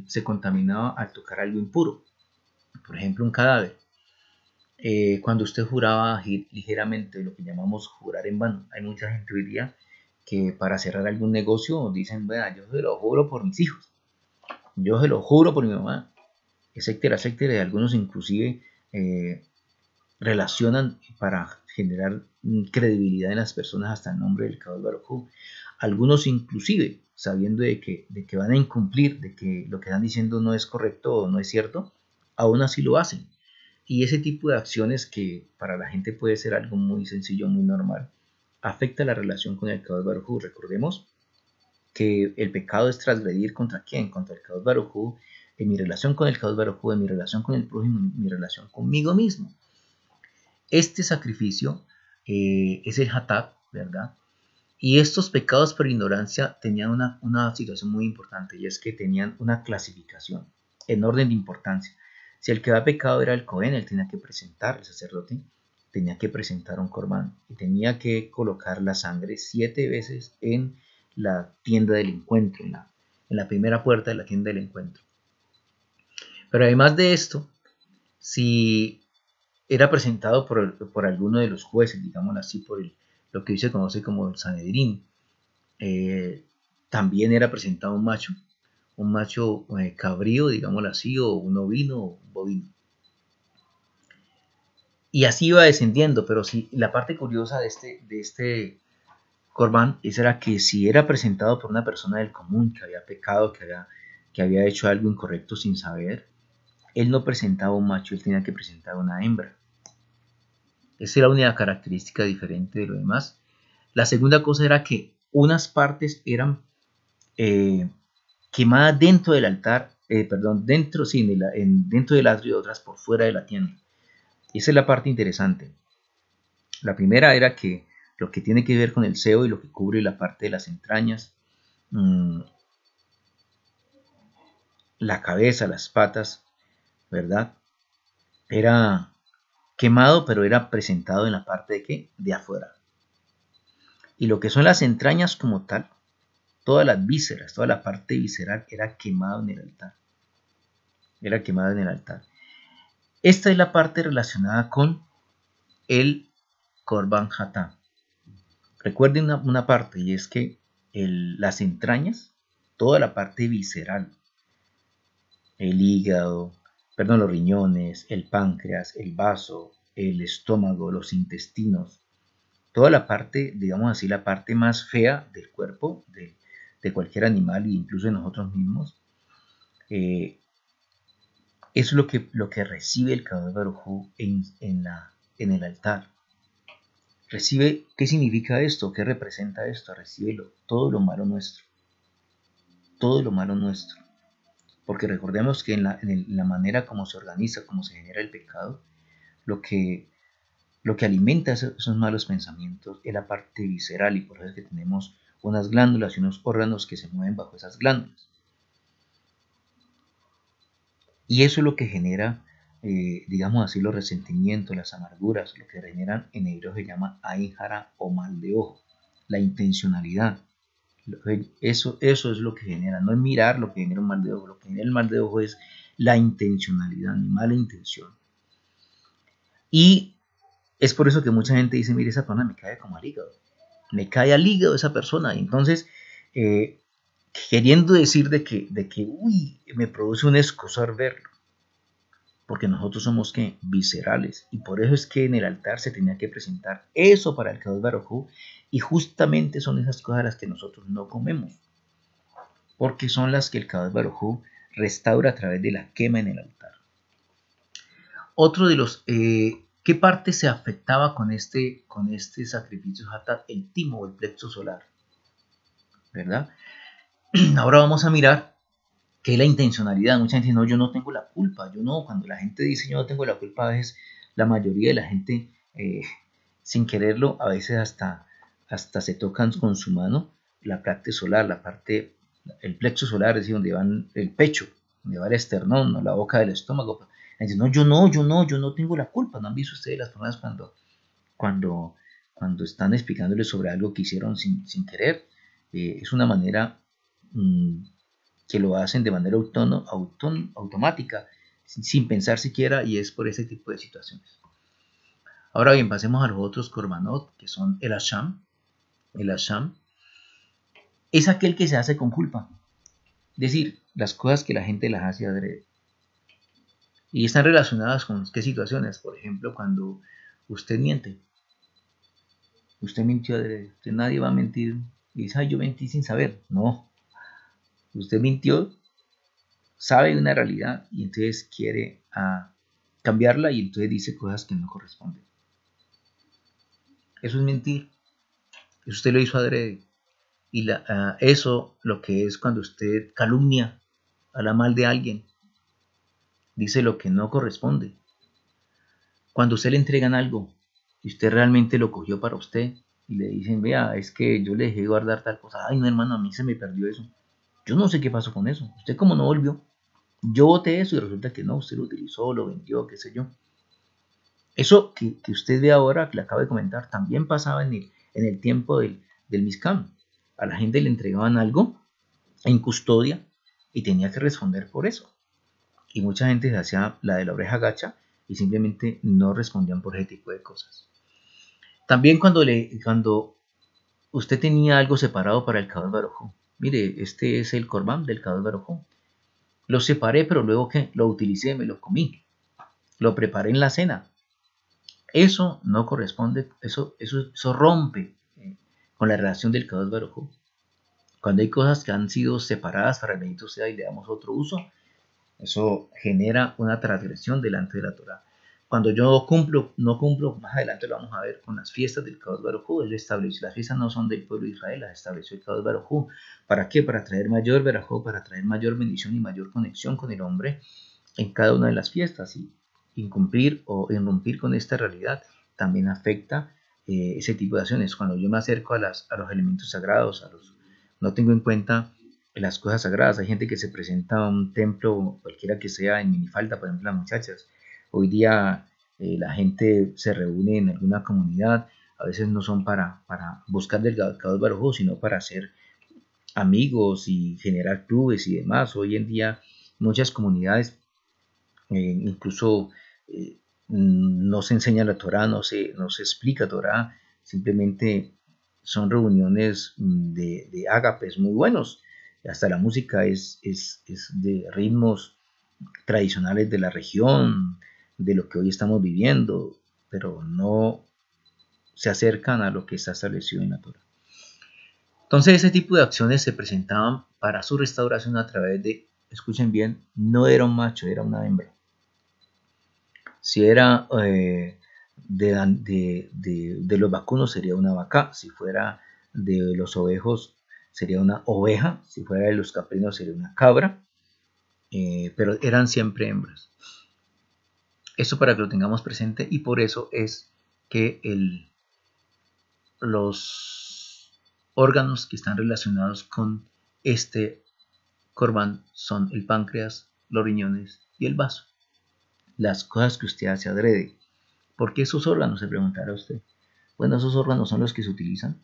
se contaminaba al tocar algo impuro, por ejemplo un cadáver, cuando usted juraba ligeramente, lo que llamamos jurar en vano. Hay mucha gente hoy día que para cerrar algún negocio dicen, bueno, yo se lo juro por mis hijos, yo se lo juro por mi mamá, etcétera, etcétera. Y algunos inclusive relacionan para generar credibilidad en las personas hasta el nombre del Kadosh Baruj Hu. Algunos inclusive, sabiendo de que van a incumplir, de que lo que están diciendo no es correcto o no es cierto, aún así lo hacen. Y ese tipo de acciones que para la gente puede ser algo muy sencillo, muy normal, afecta la relación con el Kadosh Baruj Hu. Recordemos que el pecado es transgredir ¿contra quién? Contra el Kadosh Baruj Hu, en mi relación con el Kadosh Baruj Hu, en mi relación con el prójimo, en mi relación conmigo mismo. Este sacrificio es el Hatat, ¿verdad? Y estos pecados por ignorancia tenían una situación muy importante, y es que tenían una clasificación en orden de importancia. Si el que había pecado era el Cohen, él tenía que presentar, el sacerdote, tenía que presentar un corbán y tenía que colocar la sangre 7 veces en la tienda del encuentro, en la primera puerta de la tienda del encuentro. Pero además de esto, si era presentado por alguno de los jueces, digámoslo así, lo que hoy se conoce como el Sanedrín, también era presentado un macho cabrío, digámoslo así, o un ovino o un bovino. Y así iba descendiendo, pero sí, la parte curiosa de este Corbán era que si era presentado por una persona del común que había pecado, que había hecho algo incorrecto sin saber, él no presentaba un macho, él tenía que presentar una hembra. Esa era la única característica diferente de lo demás. La segunda cosa era que unas partes eran quemadas dentro del altar, dentro del atrio y otras por fuera de la tienda. Esa es la parte interesante. La primera era que lo que tiene que ver con el seo y lo que cubre la parte de las entrañas, la cabeza, las patas, ¿verdad? Era quemado, pero era presentado en la parte de ¿qué? De afuera. Y lo que son las entrañas como tal, todas las vísceras, toda la parte visceral era quemado en el altar. Era quemado en el altar. Esta es la parte relacionada con el Korban Hatá. Recuerden una parte, y es que las entrañas, toda la parte visceral, el hígado, los riñones, el páncreas, el vaso, el estómago, los intestinos, toda la parte, digamos así, la parte más fea del cuerpo de cualquier animal e incluso de nosotros mismos, eso es lo que recibe el Kadosh Baruj Hu en el altar. Recibe, ¿qué significa esto? ¿Qué representa esto? Recibe todo lo malo nuestro. Todo lo malo nuestro. Porque recordemos que en la manera como se organiza, como se genera el pecado, lo que alimenta esos malos pensamientos es la parte visceral, y por eso es que tenemos unas glándulas y unos órganos que se mueven bajo esas glándulas. Y eso es lo que genera, digamos así, los resentimientos, las amarguras, lo que generan en hebreo se llama ain hara o mal de ojo, la intencionalidad. Eso es lo que genera, no es mirar lo que genera un mal de ojo, lo que genera el mal de ojo es la intencionalidad, mi mala intención. Y es por eso que mucha gente dice, mire, esa persona me cae como al hígado, me cae al hígado esa persona, y entonces queriendo decir de que uy, me produce un escozor verlo, porque nosotros somos ¿qué? Viscerales, y por eso es que en el altar se tenía que presentar eso para el Kadosh Baruj Hu, y justamente son esas cosas las que nosotros no comemos, porque son las que el Kadosh Baruj Hu restaura a través de la quema en el altar. Otro de los ¿qué parte se afectaba con este sacrificio Hatat? El timo o el plexo solar, ¿verdad? Ahora vamos a mirar qué es la intencionalidad. Mucha gente dice, no, yo no tengo la culpa. Yo no, cuando la gente dice yo no tengo la culpa, a veces la mayoría de la gente, sin quererlo, a veces hasta se tocan con su mano la parte solar, el plexo solar, es decir, donde va el pecho, donde va el esternón, la boca del estómago. Dice, no, yo no tengo la culpa. ¿No han visto ustedes las personas cuando están explicándoles sobre algo que hicieron sin querer? Es una manera que lo hacen de manera automática, sin pensar siquiera, y es por ese tipo de situaciones. Ahora bien, pasemos a los otros korbanot, que son el asham. El asham es aquel que se hace con culpa, es decir, las cosas que la gente las hace adrede. Y están relacionadas con qué situaciones. Por ejemplo, cuando usted miente. Usted mintió adrede. Nadie va a mentir y dice, ay, yo mentí sin saber. No. Usted mintió, sabe una realidad y entonces quiere cambiarla y entonces dice cosas que no corresponden. Eso es mentir. Eso usted lo hizo adrede. Y eso lo que es cuando usted calumnia, habla mal de alguien, dice lo que no corresponde. Cuando usted le entregan algo y usted realmente lo cogió para usted y le dicen, vea, es que yo le dejé guardar tal cosa. Ay, no, hermano, a mí se me perdió eso. Yo no sé qué pasó con eso. Usted como no volvió. Yo boté eso y resulta que no, usted lo utilizó, lo vendió, qué sé yo. Eso que usted ve ahora, que le acabo de comentar, también pasaba en el tiempo del Miscam. A la gente le entregaban algo en custodia y tenía que responder por eso. Y mucha gente se hacía la de la oreja gacha y simplemente no respondían por ese tipo de cosas. También cuando usted tenía algo separado para el Kadosh Baruj Hu, mire, este es el Corbán del Kadosh Baruj Hu. Lo separé, pero luego ¿qué? Lo utilicé, me lo comí. Lo preparé en la cena. Eso no corresponde, eso rompe con la relación del Kadosh Baruj Hu. Cuando hay cosas que han sido separadas para el bendito sea y le damos otro uso, eso genera una transgresión delante de la Torah. Cuando yo no cumplo, más adelante lo vamos a ver con las fiestas del Kadosh Baruj Hu. Él estableció, las fiestas no son del pueblo de Israel, las estableció el Kadosh Baruj Hu. ¿Para qué? Para traer mayor verajó, para traer mayor bendición y mayor conexión con el hombre en cada una de las fiestas. Y incumplir o irrumpir con esta realidad también afecta ese tipo de acciones. Cuando yo me acerco a los elementos sagrados, no tengo en cuenta las cosas sagradas. Hay gente que se presenta a un templo, cualquiera que sea, en minifalda, por ejemplo las muchachas. Hoy día la gente se reúne en alguna comunidad, a veces no son para buscar del Kadosh Baruj Hu, sino para ser amigos y generar clubes y demás. Hoy en día muchas comunidades incluso no se enseña la Torah, no se explica Torah, simplemente son reuniones de ágapes muy buenos. Hasta la música es de ritmos tradicionales de la región, de lo que hoy estamos viviendo, pero no se acercan a lo que está establecido en la Torah. Entonces ese tipo de acciones se presentaban para su restauración a través de, escuchen bien, no era un macho, era una hembra. Si era de los vacunos sería una vaca, si fuera de los ovejos sería una oveja, si fuera de los caprinos sería una cabra, pero eran siempre hembras. Esto para que lo tengamos presente y por eso es que los órganos que están relacionados con este corbán son el páncreas, los riñones y el vaso. Las cosas que usted hace adrede. ¿Por qué esos órganos? Se preguntará usted. Bueno, esos órganos son los que se utilizan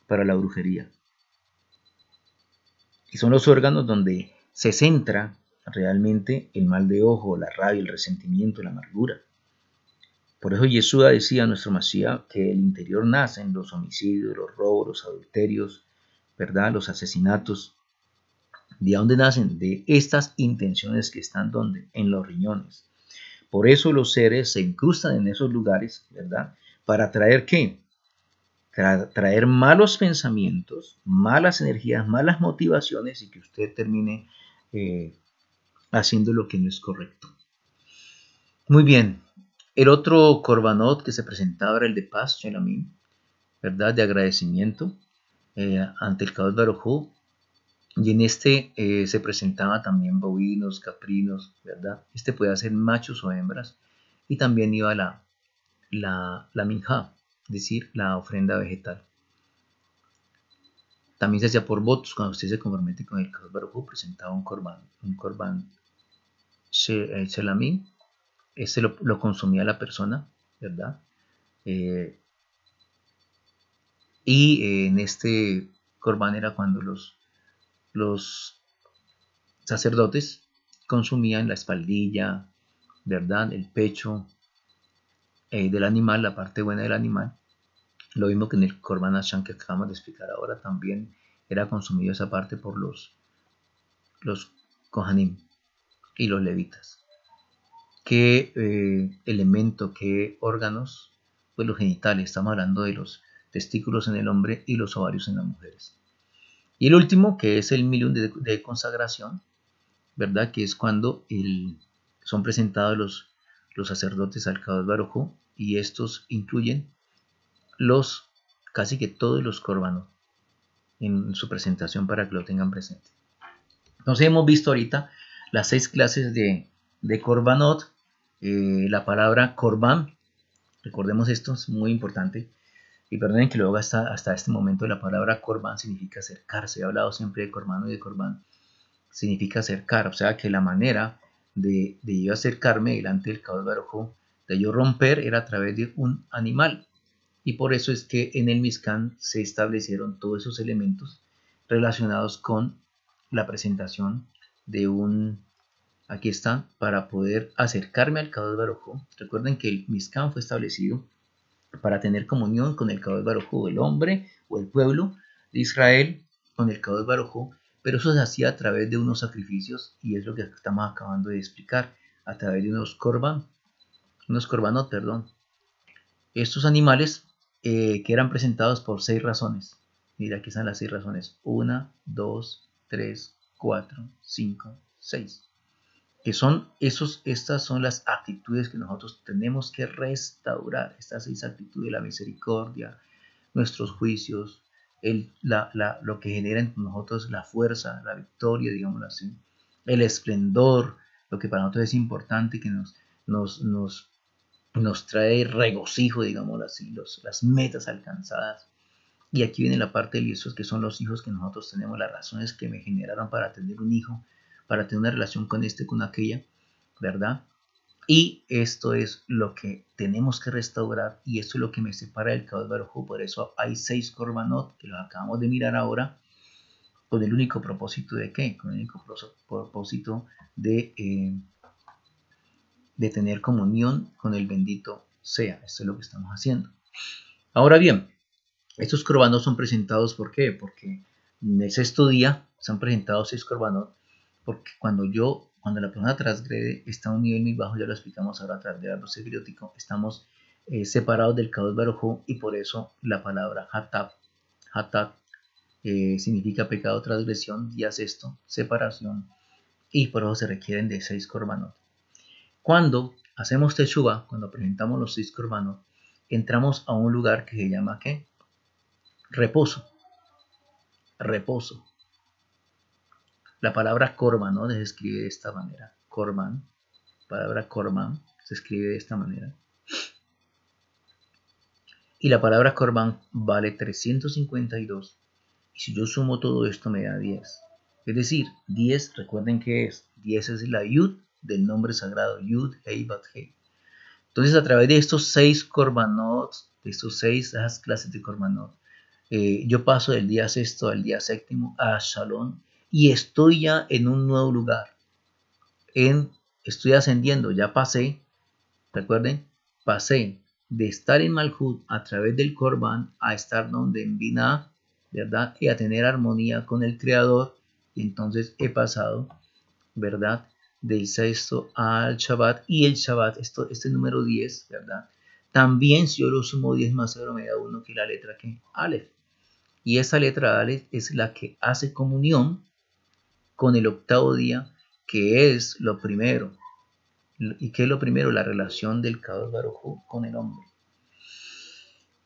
para la brujería. Y son los órganos donde se centra realmente el mal de ojo, la rabia, el resentimiento, la amargura. Por eso Yeshua decía a nuestro Mashiach que el interior nacen los homicidios, los robos, los adulterios, ¿verdad? Los asesinatos. ¿De dónde nacen? De estas intenciones que están ¿dónde? En los riñones. Por eso los seres se incrustan en esos lugares, ¿verdad? ¿Para traer qué? Traer malos pensamientos, malas energías, malas motivaciones y que usted termine haciendo lo que no es correcto. Muy bien. El otro korbanot que se presentaba era el de paz, Shelamim, ¿verdad? De agradecimiento ante el Kadosh Baruj Hu. Y en este se presentaban también bovinos, caprinos, ¿verdad? Este puede ser machos o hembras. Y también iba la minja, es decir, la ofrenda vegetal. También se hacía por votos. Cuando usted se compromete con el Kadosh Baruj Hu, presentaba un korban shelamim. Este lo consumía la persona, ¿verdad? Y en este korban era cuando los sacerdotes consumían la espaldilla, ¿verdad? El pecho del animal, la parte buena del animal. Lo mismo que en el Korban Hashem que acabamos de explicar ahora, también era consumido esa parte por los Kohanim y los levitas. ¿Qué elemento, qué órganos? Pues los genitales, estamos hablando de los testículos en el hombre y los ovarios en las mujeres. Y el último, que es el milium de consagración, ¿verdad? Que es cuando son presentados los sacerdotes al Kadosh Baruj Hu, y estos incluyen casi que todos los korbanot en su presentación para que lo tengan presente. Entonces hemos visto ahorita las 6 clases de korbanot, la palabra korban, recordemos esto, es muy importante, y perdonen que luego hasta este momento la palabra korban significa acercarse. He hablado siempre de korban y de korban, significa acercar, o sea que la manera de yo acercarme delante del Kadosh Baruj Hu, de yo romper, era a través de un animal. Y por eso es que en el Mishkan se establecieron todos esos elementos relacionados con la presentación de aquí está, para poder acercarme al Kadosh Baruj Hu. Recuerden que el Mishkan fue establecido para tener comunión con el Kadosh Baruj Hu, el hombre o el pueblo de Israel con el Kadosh Baruj Hu, pero eso se hacía a través de unos sacrificios, y es lo que estamos acabando de explicar, a través de unos korbanot, perdón. Estos animales que eran presentados por 6 razones. Mira, aquí están las 6 razones. 1, 2, 3, 4, 5, 6. Que son estas son las actitudes que nosotros tenemos que restaurar. Estas 6 actitudes: la misericordia, nuestros juicios, lo que genera en nosotros la fuerza, la victoria, digámoslo así, el esplendor, lo que para nosotros es importante, que nos trae regocijo, digámoslo así, las metas alcanzadas. Y aquí viene la parte de esos que son los hijos que nosotros tenemos, las razones que me generaron para tener un hijo, para tener una relación con con aquella, ¿verdad? Y esto es lo que tenemos que restaurar, y esto es lo que me separa del Kadosh Baruj Hu. Por eso hay 6 korbanot que los acabamos de mirar ahora, con el único propósito de ¿qué? Con el único propósito de tener comunión con el bendito sea. Esto es lo que estamos haciendo. Ahora bien, estos korbanot son presentados, ¿por qué? Porque en el 6º día se han presentado 6 korbanot, porque cuando la persona transgrede, está a un nivel muy bajo, ya lo explicamos ahora a través del árbol sefirótico, estamos separados del Kadosh Baruj Hu, y por eso la palabra hatat significa pecado, transgresión, día sexto, separación, y por eso se requieren de 6 korbanot. Cuando hacemos teshuva, cuando presentamos los 6 korbanot, entramos a un lugar que se llama ¿qué? Reposo. La palabra korban, ¿no? Se escribe de esta manera. Korban. Palabra korban se escribe de esta manera. Y la palabra korban vale 352. Y si yo sumo todo esto me da 10. Es decir, 10, recuerden que 10 es la yud del nombre sagrado. Yud, hei, bat, hei. Entonces, a través de estos 6 korbanot, de esas clases de korbanot, yo paso del día sexto al día séptimo a Shalom, y estoy ya en un nuevo lugar. Estoy ascendiendo, ya pasé, recuerden, pasé de estar en Malhut a través del Korban a estar donde en Binah, ¿verdad? Y a tener armonía con el Creador. Y entonces he pasado, ¿verdad? Del sexto al Shabbat, y el Shabbat, este número 10, ¿verdad? También si yo lo sumo 10 más 0 me da 1, que es la letra que Aleph. Y esa letra Aleph es la que hace comunión con el 8º día, que es lo primero. ¿Y qué es lo primero? La relación del Kadosh Baruj Hu con el hombre.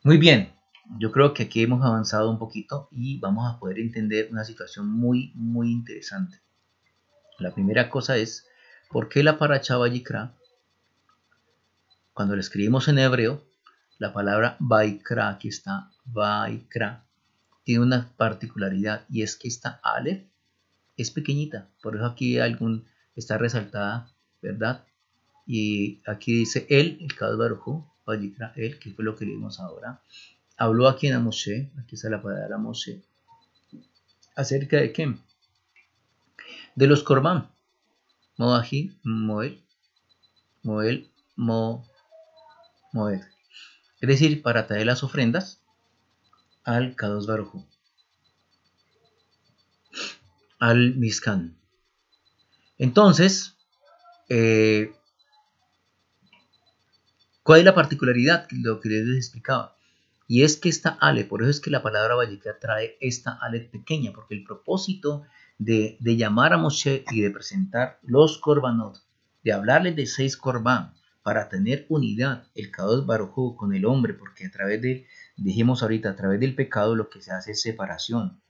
Muy bien, yo creo que aquí hemos avanzado un poquito y vamos a poder entender una situación muy, muy interesante. La primera cosa es, ¿por qué la Parashá Vayikra, cuando la escribimos en hebreo, la palabra Vaikra, aquí está, Vaikra, tiene una particularidad, y es que esta Aleph es pequeñita, por eso aquí está resaltada, ¿verdad? Y aquí dice el Kadosh Baruj Hu, Vayikra, que fue lo que leímos ahora, habló aquí en Moshe, aquí está la palabra Moshe, acerca de qué, de los Korban, Moaji, Moed, es decir, para traer las ofrendas al Kadosh Baruj Hu, al Mishkan. Entonces, ¿cuál es la particularidad? Lo que les explicaba. Y es que esta Ale, por eso es que la palabra Vayikra trae esta Ale pequeña, porque el propósito de llamar a Moshe y de presentar los korbanot, de hablarles de 6 korban, para tener unidad, el Kadosh Baruj Hu, con el hombre, porque a través dijimos ahorita, a través del pecado lo que se hace es separación.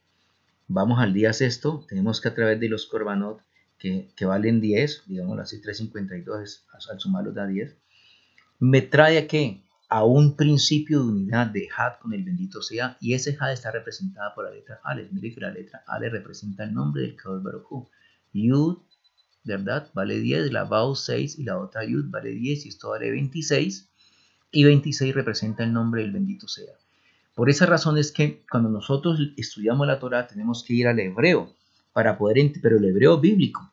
Vamos al día sexto, tenemos que a través de los korbanot, que valen 10, digamos así, 352, al sumarlos da 10, me trae a ¿qué? A un principio de unidad de Had con el bendito sea, y ese Had está representada por la letra Aleph. Mire que la letra Aleph representa el nombre del Kadosh Baruj Hu. Yud, ¿verdad? Vale 10, la Bau 6 y la otra Yud vale 10 y esto vale 26, y 26 representa el nombre del bendito sea. Por esa razón es que cuando nosotros estudiamos la Torah tenemos que ir al hebreo para poder, pero el hebreo bíblico.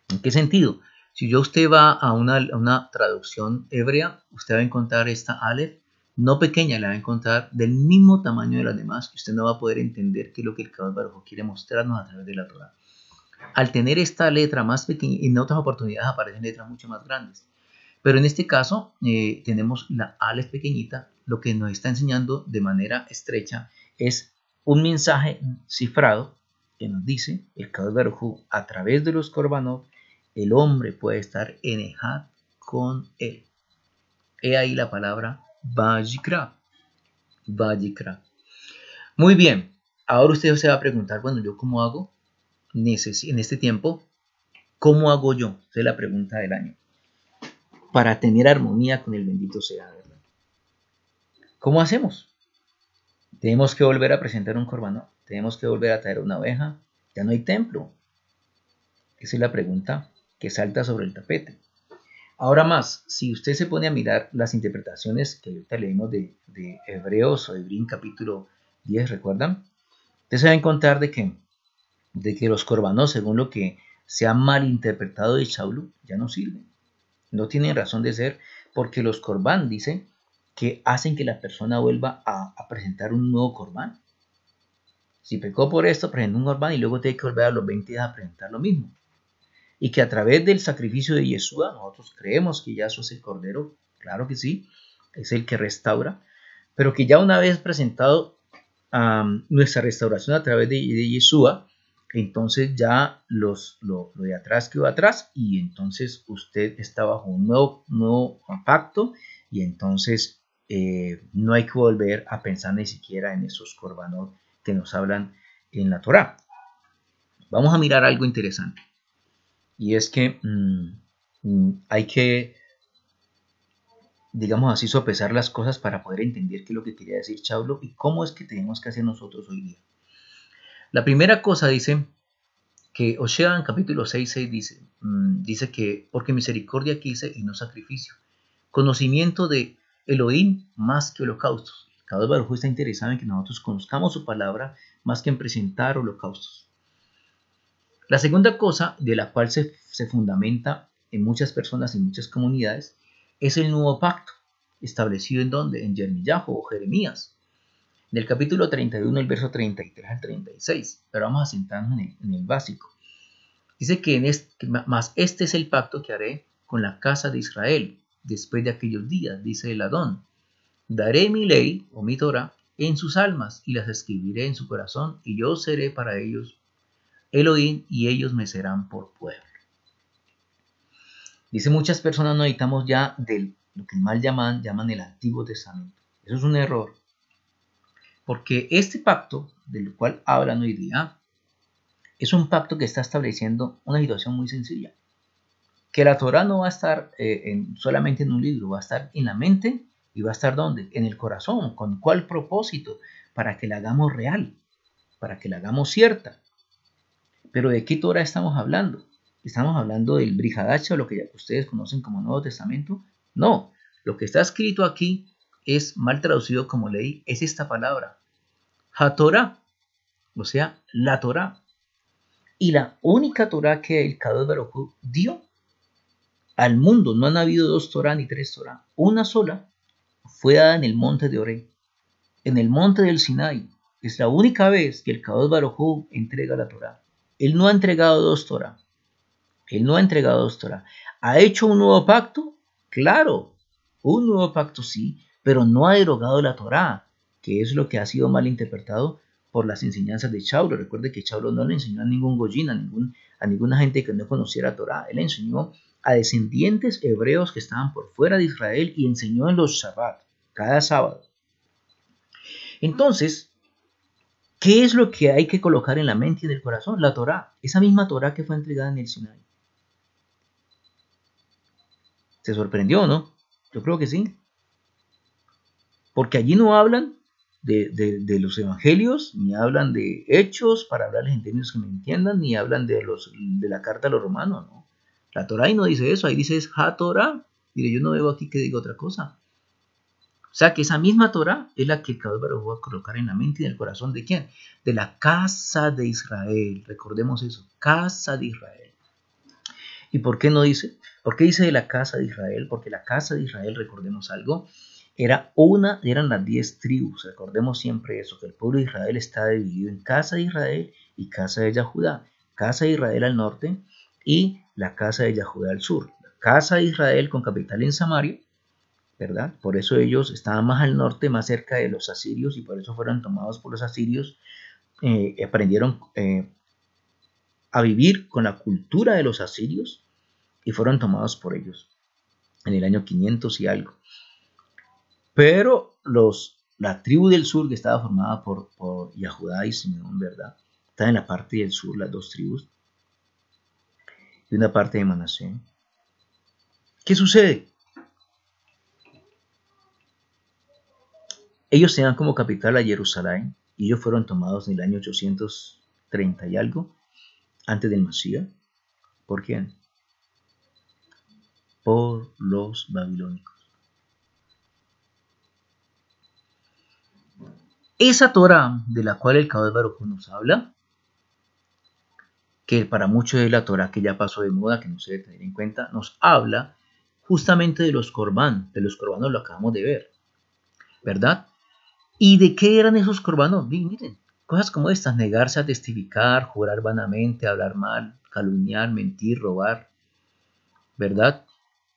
¿En qué sentido? Si usted va a una traducción hebrea, usted va a encontrar esta Aleph, no pequeña, la va a encontrar del mismo tamaño de las demás, y usted no va a poder entender qué es lo que el Kadosh Baruj Hu quiere mostrarnos a través de la Torah. Al tener esta letra más pequeña, en otras oportunidades aparecen letras mucho más grandes. Pero en este caso tenemos la Aleph pequeñita, lo que nos está enseñando de manera estrecha es un mensaje cifrado que nos dice el Kadosh Baruj Hu, a través de los korbanot, el hombre puede estar en Ejad con él. He ahí la palabra Vayikra. Vayikra. Muy bien, ahora usted se va a preguntar, bueno, ¿yo cómo hago en este tiempo? ¿Cómo hago yo? Esa es la pregunta del año. Para tener armonía con el bendito sea, ¿verdad? ¿Cómo hacemos? Tenemos que volver a presentar un korbanot, tenemos que volver a traer una oveja, ya no hay templo. Esa es la pregunta que salta sobre el tapete. Ahora más, si usted se pone a mirar las interpretaciones que ahorita leímos de Hebreos o Hebrín capítulo 10, ¿recuerdan? Usted se va a encontrar de que los korbanot, según lo que se ha malinterpretado de Shaul, ya no sirven. No tienen razón de ser, porque los corbán dicen que hacen que la persona vuelva a presentar un nuevo corbán. Si pecó por esto, presenta un corbán y luego tiene que volver a los 20 días a presentar lo mismo. Y que a través del sacrificio de Yeshua, nosotros creemos que Yahshua es el Cordero, claro que sí, es el que restaura, pero que ya una vez presentado nuestra restauración a través de Yeshua, entonces ya lo de atrás quedó atrás, y entonces usted está bajo un nuevo pacto, y entonces no hay que volver a pensar ni siquiera en esos korbanot que nos hablan en la Torá. Vamos a mirar algo interesante, y es que hay que, digamos así, sopesar las cosas para poder entender qué es lo que quería decir Shaul y cómo es que tenemos que hacer nosotros hoy día. La primera cosa dice que Osea en capítulo 6 dice que porque misericordia quise y no sacrificio, conocimiento de Elohim más que holocaustos. Kadosh Baruj Hu está interesado en que nosotros conozcamos su palabra más que en presentar holocaustos. La segunda cosa de la cual se fundamenta en muchas personas y muchas comunidades es el nuevo pacto, establecido en ¿dónde? En Yirmiyahu o Jeremías, del capítulo 31, el verso 33 al 36. Pero vamos a centrarnos en el básico. Dice que más este es el pacto que haré con la casa de Israel después de aquellos días, dice el Adón. Daré mi ley o mi Torah en sus almas y las escribiré en su corazón, y yo seré para ellos Elohim y ellos me serán por pueblo. Dice, muchas personas no necesitamos ya de lo que mal llaman el Antiguo Testamento. Eso es un error, porque este pacto del cual hablan hoy día es un pacto que está estableciendo una situación muy sencilla, que la Torah no va a estar solamente en un libro, va a estar en la mente y va a estar ¿dónde? En el corazón. ¿Con cuál propósito? Para que la hagamos real, para que la hagamos cierta. Pero ¿de qué Torah estamos hablando? ¿Estamos hablando del Brit Hadashah o lo que ya ustedes conocen como Nuevo Testamento? No, lo que está escrito aquí es mal traducido como ley, es esta palabra, HaTorah, o sea, la Torah. Y la única Torah que el Kadosh Baruj Hu dio al mundo, no han habido 2 Torah ni 3 Torah, una sola, fue dada en el monte de Oré, en el monte del Sinai. Es la única vez que el Kadosh Baruj Hu entrega la Torah. Él no ha entregado 2 Torah. Él no ha entregado 2 Torah. ¿Ha hecho un nuevo pacto? Claro, un nuevo pacto sí, pero no ha derogado la Torah, que es lo que ha sido mal interpretado por las enseñanzas de Shaul. Recuerde que Shaul no le enseñó a ningún goyín, a ninguna gente que no conociera Torah. Él enseñó a descendientes hebreos que estaban por fuera de Israel y enseñó en los Shabbat, cada sábado. Entonces, ¿qué es lo que hay que colocar en la mente y en el corazón? La Torá, esa misma Torá que fue entregada en el Sinai. ¿Se sorprendió, no? Yo creo que sí. Porque allí no hablan de los evangelios, ni hablan de hechos para hablarles en términos que me entiendan, ni hablan de la carta a los romanos, ¿no? La Torá ahí no dice eso, ahí dice es Ha Torá. Mire, yo no veo aquí que diga otra cosa. O sea que esa misma Torá es la que el Kadosh Baruj Hu va a colocar en la mente y en el corazón de ¿quién? De la casa de Israel. Recordemos eso, casa de Israel. ¿Y por qué no dice? ¿Por qué dice de la casa de Israel? Porque la casa de Israel, recordemos algo, eran las 10 tribus. Recordemos siempre eso, que el pueblo de Israel está dividido en casa de Israel y casa de Yahudá. Casa de Israel al norte y la casa de Yahudá al sur. La casa de Israel con capital en Samaria, ¿verdad? Por eso ellos estaban más al norte, más cerca de los asirios, y por eso fueron tomados por los asirios. Aprendieron a vivir con la cultura de los asirios y fueron tomados por ellos en el año 500 y algo. Pero la tribu del sur, que estaba formada por Yahudá y Simeón, ¿verdad? Está en la parte del sur, las dos tribus, y una parte de Manasés. ¿Qué sucede? Ellos tenían como capital a Jerusalén y ellos fueron tomados en el año 830 y algo, antes del Masías. ¿Por quién? Por los babilónicos. Esa Torá de la cual el Kadosh Baruj Hu nos habla, que para muchos es la Torá que ya pasó de moda, que no se debe tener en cuenta, nos habla justamente de los Corbán. De los corbanos lo acabamos de ver, ¿verdad? ¿Y de qué eran esos corbanos? Miren, cosas como estas: negarse a testificar, jurar vanamente, hablar mal, calumniar, mentir, robar, ¿verdad?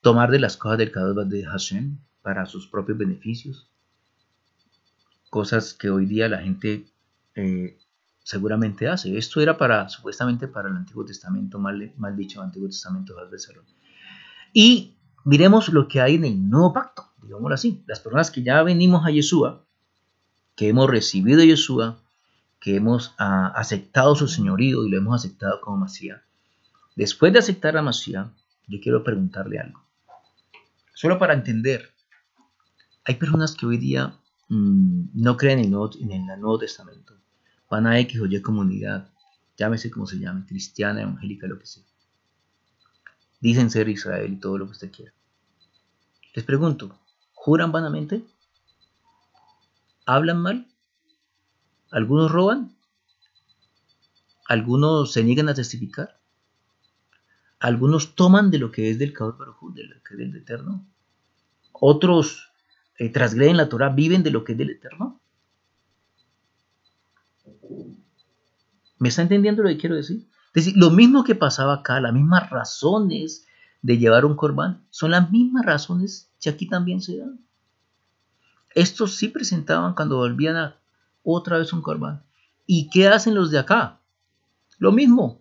Tomar de las cosas del Kadosh de Hashem para sus propios beneficios. Cosas que hoy día la gente seguramente hace. Esto era supuestamente para el Antiguo Testamento, mal dicho, Antiguo Testamento de Salón. Y miremos lo que hay en el Nuevo Pacto, digámoslo así. Las personas que ya venimos a Yeshua, que hemos recibido a Yeshua, que hemos aceptado su señorío y lo hemos aceptado como Masías. Después de aceptar a Masías, yo quiero preguntarle algo. Solo para entender, hay personas que hoy día no creen en el Nuevo Testamento. Van a X o Y comunidad, llámese como se llame, cristiana, evangélica, lo que sea. Dicen ser Israel y todo lo que usted quiera. Les pregunto, ¿juran vanamente? ¿Hablan mal? ¿Algunos roban? ¿Algunos se niegan a testificar? ¿Algunos toman de lo que es del Kadosh Baruj Hu, de lo que es del Eterno? ¿Otros transgreden la Torah, viven de lo que es del Eterno? ¿Me está entendiendo lo que quiero decir? Es decir, lo mismo que pasaba acá, las mismas razones de llevar un corbán, son las mismas razones que aquí también se dan. Estos sí presentaban cuando volvían a otra vez un corbán. ¿Y qué hacen los de acá? Lo mismo.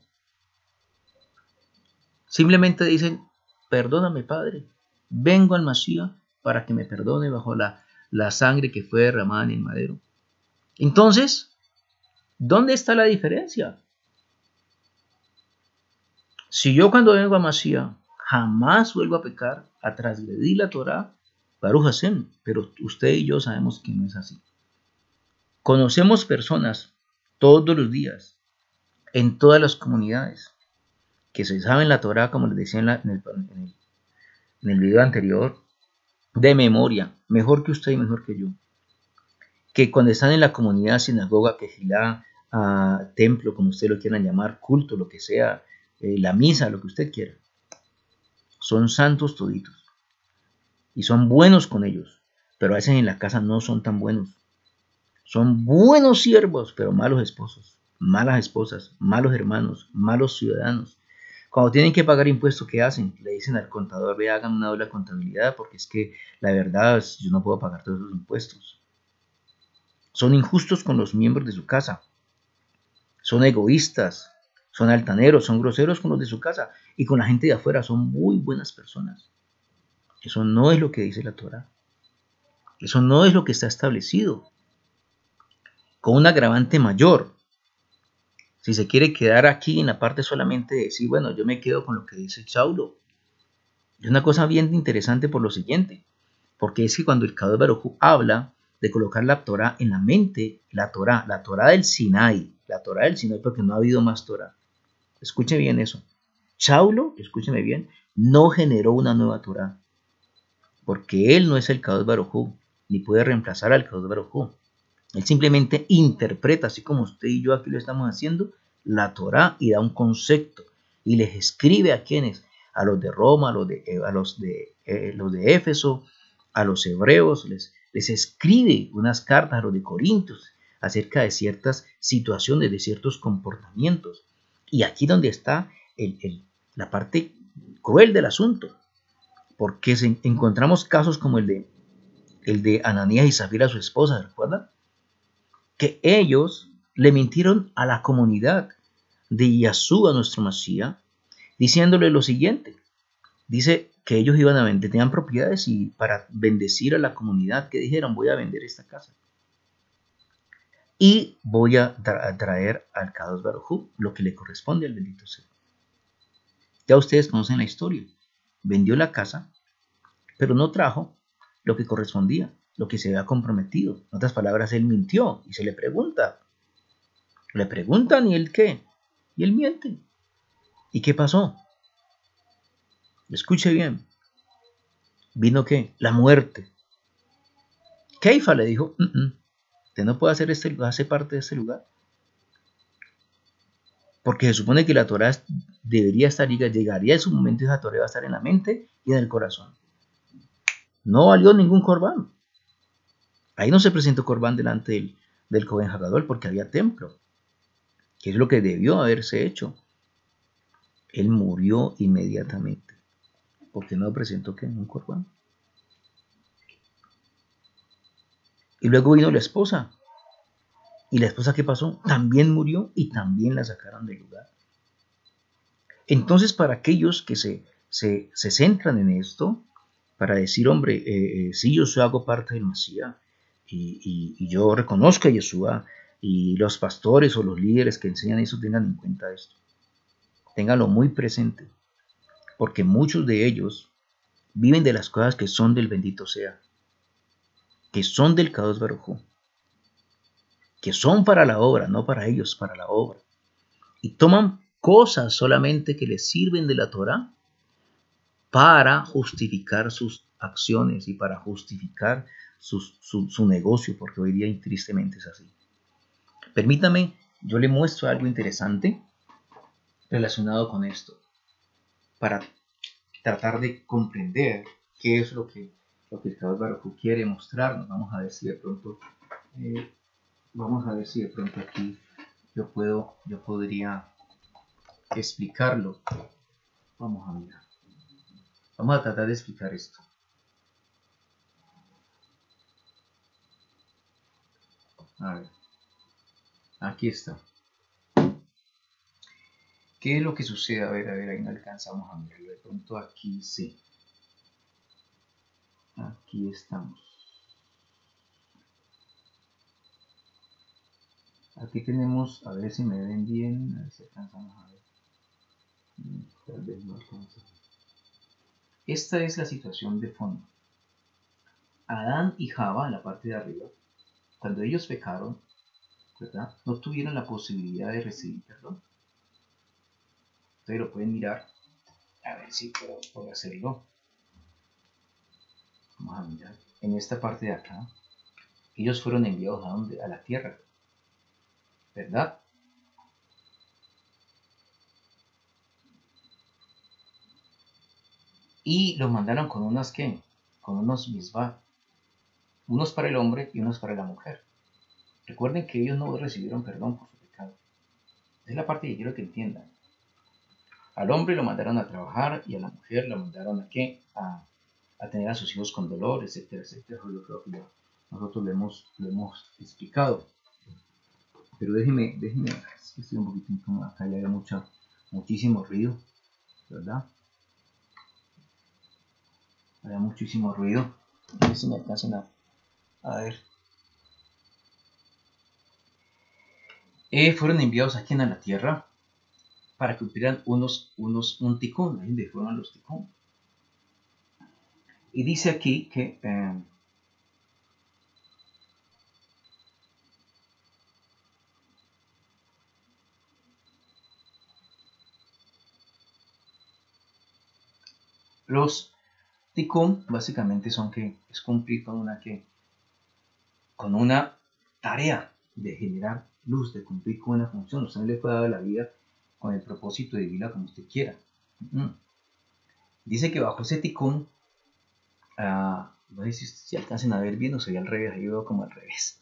Simplemente dicen, perdóname, Padre, vengo al Masías para que me perdone bajo la sangre que fue derramada en el madero. Entonces, ¿dónde está la diferencia? Si yo cuando vengo a Masías jamás vuelvo a pecar, a transgredir la Torah, Baruch Hashem, pero usted y yo sabemos que no es así. Conocemos personas todos los días, en todas las comunidades, que se saben la Torah, como les decía en el video anterior, de memoria, mejor que usted y mejor que yo. Que cuando están en la comunidad, sinagoga, quejilá, templo, como ustedes lo quieran llamar, culto, lo que sea, la misa, lo que usted quiera, son santos toditos y son buenos con ellos, pero a veces en la casa no son tan buenos. Son buenos siervos, pero malos esposos, malas esposas, malos hermanos, malos ciudadanos. Cuando tienen que pagar impuestos, ¿qué hacen? Le dicen al contador, ve, hagan una doble contabilidad, porque es que la verdad yo no puedo pagar todos esos impuestos. Son injustos con los miembros de su casa. Son egoístas. son altaneros, son groseros con los de su casa y con la gente de afuera son muy buenas personas. Eso no es lo que dice la Torá. Eso no es lo que está establecido. Con un agravante mayor. Si se quiere quedar aquí en la parte solamente de decir, bueno, yo me quedo con lo que dice Saulo. Es una cosa bien interesante por lo siguiente. Porque es que cuando el Kadosh Baruj Hu habla de colocar la Torá en la mente, la Torá del Sinai, porque no ha habido más Torá. Escuche bien eso. Saulo, escúcheme bien, no generó una nueva Torá. Porque él no es el Kadosh Baruj Hu, ni puede reemplazar al Kadosh Baruj Hu. Él simplemente interpreta, así como usted y yo aquí lo estamos haciendo, la Torá y da un concepto. Y les escribe a quienes, a los de Roma, a los de Éfeso, a los hebreos, les escribe unas cartas a los de Corintios acerca de ciertas situaciones, de ciertos comportamientos. Y aquí donde está la parte cruel del asunto, porque encontramos casos como el de Ananías y Zafira, su esposa, ¿recuerdan? Que ellos le mintieron a la comunidad de Yeshua, nuestro Mashiach, diciéndole lo siguiente. Dice que ellos iban a vender, tenían propiedades y para bendecir a la comunidad que dijeron, voy a vender esta casa. Y voy a traer al Kadosh Baruj Hu lo que le corresponde al bendito ser. Ya ustedes conocen la historia. Vendió la casa, pero no trajo lo que correspondía, lo que se había comprometido. En otras palabras, él mintió y se le pregunta. Le preguntan y él qué. Y él miente. ¿Y qué pasó? Escuche bien. ¿Vino qué? La muerte. Keifa le dijo, usted no puede hacer parte de este lugar. Porque se supone que la Torah debería estar, llegaría en su momento y esa Torah va a estar en la mente y en el corazón. No valió ningún corbán. Ahí no se presentó corbán delante del Cohen Hagadol porque había templo, que es lo que debió haberse hecho. Él murió inmediatamente porque no presentó un corbán. Y luego vino la esposa. ¿Y la esposa qué pasó? También murió y también la sacaron del lugar. Entonces, para aquellos que se centran en esto, para decir, hombre, sí, yo hago parte del Mashiach y yo reconozco a Yeshua y los pastores o los líderes que enseñan eso tengan en cuenta esto. Ténganlo muy presente, porque muchos de ellos viven de las cosas que son del bendito sea, que son del Kadosh Baruj Hu, que son para la obra, no para ellos, para la obra. Y toman cosas solamente que les sirven de la Torah para justificar sus acciones y para justificar su negocio, porque hoy día tristemente es así. Permítame, yo le muestro algo interesante relacionado con esto, para tratar de comprender qué es lo que el Kadosh Baruj Hu quiere mostrarnos. Vamos a ver si de pronto aquí yo podría explicarlo. Vamos a mirar. Vamos a tratar de explicar esto. A ver. Aquí está. ¿Qué es lo que sucede? A ver, ahí no alcanzamos a mirarlo. De pronto aquí sí. Aquí estamos. Aquí tenemos, a ver si me ven bien, a ver si alcanzamos a ver. Tal vez no alcanza. Esta es la situación de fondo. Adán y Java, en la parte de arriba, cuando ellos pecaron, ¿verdad? No tuvieron la posibilidad de recibir perdón. Ustedes lo pueden mirar. A ver si puedo hacerlo. Vamos a mirar. En esta parte de acá, ellos fueron enviados a la tierra, ¿verdad? Y los mandaron con unos misbah, unos para el hombre y unos para la mujer. Recuerden que ellos no recibieron perdón por su pecado. Esa es la parte que quiero que entiendan. Al hombre lo mandaron a trabajar y a la mujer lo mandaron a tener a sus hijos con dolor, etcétera, etcétera. Yo creo que nosotros lo hemos explicado. pero déjeme, es que estoy un poquito incómodo acá, ya hay muchísimo ruido, ¿verdad? Hay muchísimo ruido, a ver si me alcanzan a ver. Fueron enviados aquí a la tierra para que cumplieran un ticún, ahí donde fueron los ticún. Y dice aquí que los ticún básicamente son que es cumplir con una tarea de generar luz, de cumplir con una función. Usted no le puede dar la vida con el propósito de vivirla como usted quiera. Dice que bajo ese ticún, no sé si alcancen a ver bien o se ve al revés, ahí veo como al revés.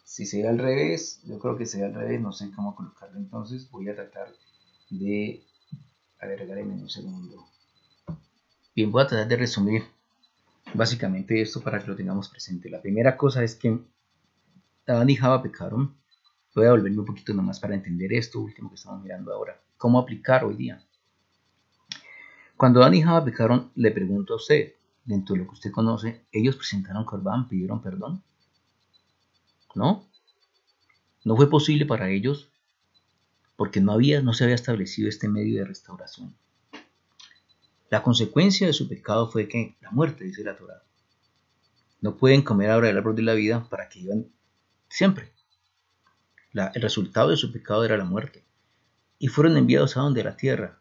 Si se ve al revés, yo creo que se ve al revés, no sé cómo colocarlo, entonces voy a tratar de, a ver, regálenme un segundo. Bien, voy a tratar de resumir básicamente esto para que lo tengamos presente. La primera cosa es que Adán y Java pecaron. Voy a volverme un poquito nomás para entender esto último que estamos mirando ahora. ¿Cómo aplicar hoy día? Cuando Adán y Java pecaron, le pregunto a usted, dentro de lo que usted conoce, ¿ellos presentaron corbán, pidieron perdón? ¿No? No fue posible para ellos porque no se había establecido este medio de restauración. La consecuencia de su pecado fue que la muerte, dice la Torá. No pueden comer ahora del árbol de la vida para que vivan siempre. El resultado de su pecado era la muerte. Y fueron enviados a donde la tierra.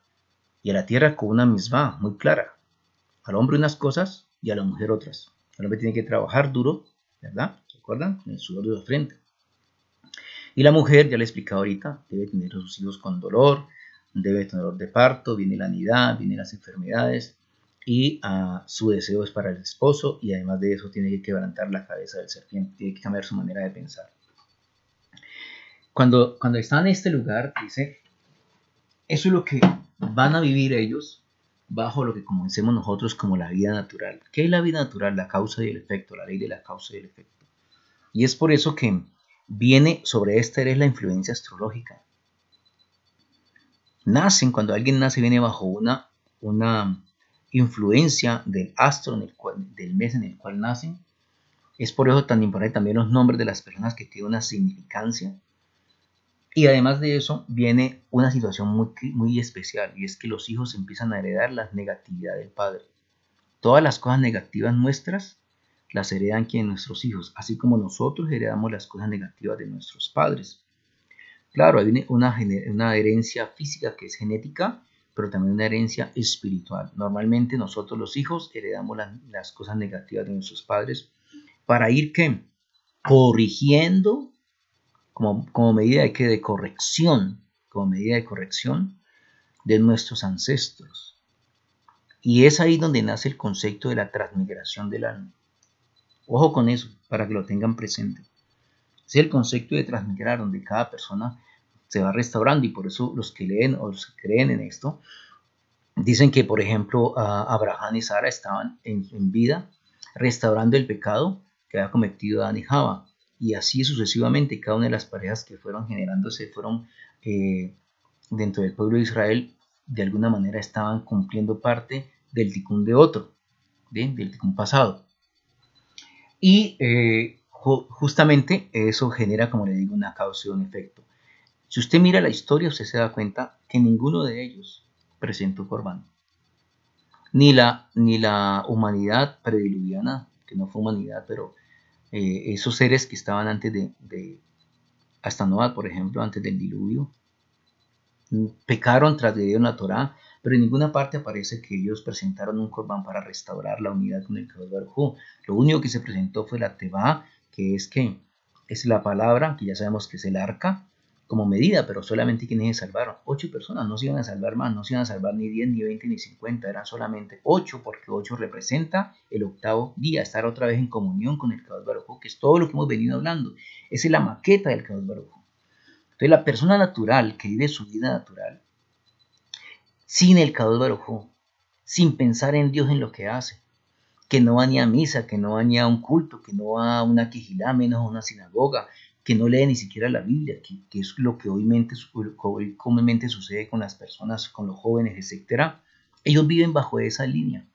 Y a la tierra con una misma muy clara. Al hombre unas cosas y a la mujer otras. El hombre tiene que trabajar duro, ¿verdad? ¿Se acuerdan? Con el sudor de la frente. Y la mujer, ya le he explicado ahorita, debe tener a sus hijos con dolor, debe tener dolor de parto, viene la anidad, vienen las enfermedades, y su deseo es para el esposo, y además de eso tiene que quebrantar la cabeza del serpiente, tiene que cambiar su manera de pensar. Cuando están en este lugar, dice, eso es lo que van a vivir ellos bajo lo que conocemos nosotros como la vida natural. ¿Qué es la vida natural? La causa y el efecto, la ley de la causa y el efecto. Y es por eso que viene sobre esta eres la influencia astrológica. Cuando alguien nace, viene bajo una influencia del astro, del mes en el cual nacen. Es por eso tan importante también los nombres de las personas que tienen una significancia. Y además de eso, viene una situación muy especial, y es que los hijos empiezan a heredar la negatividad del padre. Todas las cosas negativas nuestras las heredan nuestros hijos, así como nosotros heredamos las cosas negativas de nuestros padres. Claro, hay una herencia física que es genética, pero también una herencia espiritual. Normalmente nosotros los hijos heredamos las cosas negativas de nuestros padres para ir corrigiendo como medida de corrección, de nuestros ancestros. Y es ahí donde nace el concepto de la transmigración del alma. Ojo con eso, para que lo tengan presente. Es el concepto de transmigrar, donde cada persona se va restaurando, y por eso los que leen o los que creen en esto dicen que, por ejemplo, Abraham y Sara estaban en vida restaurando el pecado que había cometido Adán y Java, y así sucesivamente cada una de las parejas que fueron generándose fueron dentro del pueblo de Israel, de alguna manera estaban cumpliendo parte del ticún de otro, del ticún pasado. Y justamente eso genera, como le digo, una causa y un efecto. Si usted mira la historia, usted se da cuenta que ninguno de ellos presentó corbán. Ni la humanidad prediluviana, que no fue humanidad, pero esos seres que estaban antes hasta Noah, por ejemplo, antes del diluvio, pecaron, transgredieron la Torá, pero en ninguna parte aparece que ellos presentaron un corbán para restaurar la unidad con el Kadosh Baruj Hu. Lo único que se presentó fue la Tevá, que es la palabra, que ya sabemos que es el arca, como medida, pero solamente quienes se salvaron. 8 personas, no se iban a salvar más, no se iban a salvar ni 10, ni 20, ni 50, eran solamente 8, porque 8 representa el octavo día, estar otra vez en comunión con el Kadosh Baruj Hu, que es todo lo que hemos venido hablando. Esa es la maqueta del Kadosh Baruj Hu. Entonces la persona natural que vive su vida natural, sin el Kadosh Baruj Hu, sin pensar en Dios en lo que hace, que no va ni a misa, que no va ni a un culto, que no va a una quijilá, menos a una sinagoga, que no leen ni siquiera la Biblia, que es lo que hoy comúnmente sucede con las personas, con los jóvenes, etc. Ellos viven bajo esa línea.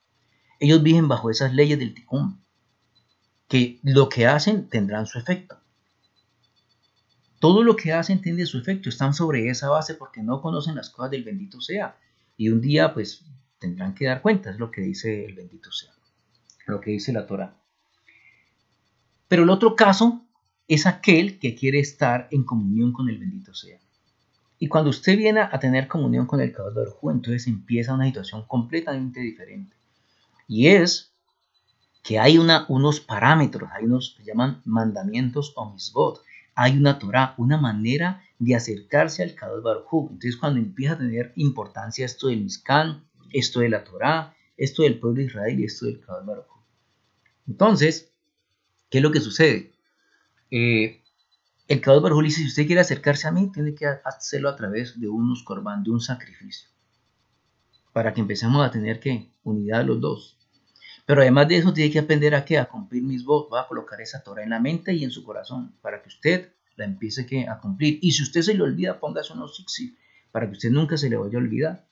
Ellos viven bajo esas leyes del Tikkun, que lo que hacen tendrán su efecto. Todo lo que hacen tiene su efecto, están sobre esa base porque no conocen las cosas del bendito sea. Y un día pues tendrán que dar cuenta, es lo que dice el bendito sea, lo que dice la Torá. Pero el otro caso es aquel que quiere estar en comunión con el bendito sea. Y cuando usted viene a tener comunión con el Kadosh Baruj Hu, entonces empieza una situación completamente diferente. Y es que hay unos parámetros, hay unos que se llaman mandamientos o misbot. Hay una Torah, una manera de acercarse al Kadosh Baruj Hu. Entonces cuando empieza a tener importancia esto del Mishkan, esto de la Torah, esto del pueblo de Israel y esto del Kadosh Baruj Hu. Entonces, ¿qué es lo que sucede? El Kadosh Baruj Hu dice, si usted quiere acercarse a mí, tiene que hacerlo a través de unos corbán, de un sacrificio. Para que empecemos a tener, ¿qué? Unidad los dos. Pero además de eso, tiene que aprender a ¿qué? A cumplir mis votos. Va a colocar esa Torah en la mente y en su corazón, para que usted la empiece ¿qué? A cumplir. Y si usted se le olvida, póngase unos sixi, para que usted nunca se le vaya a olvidar.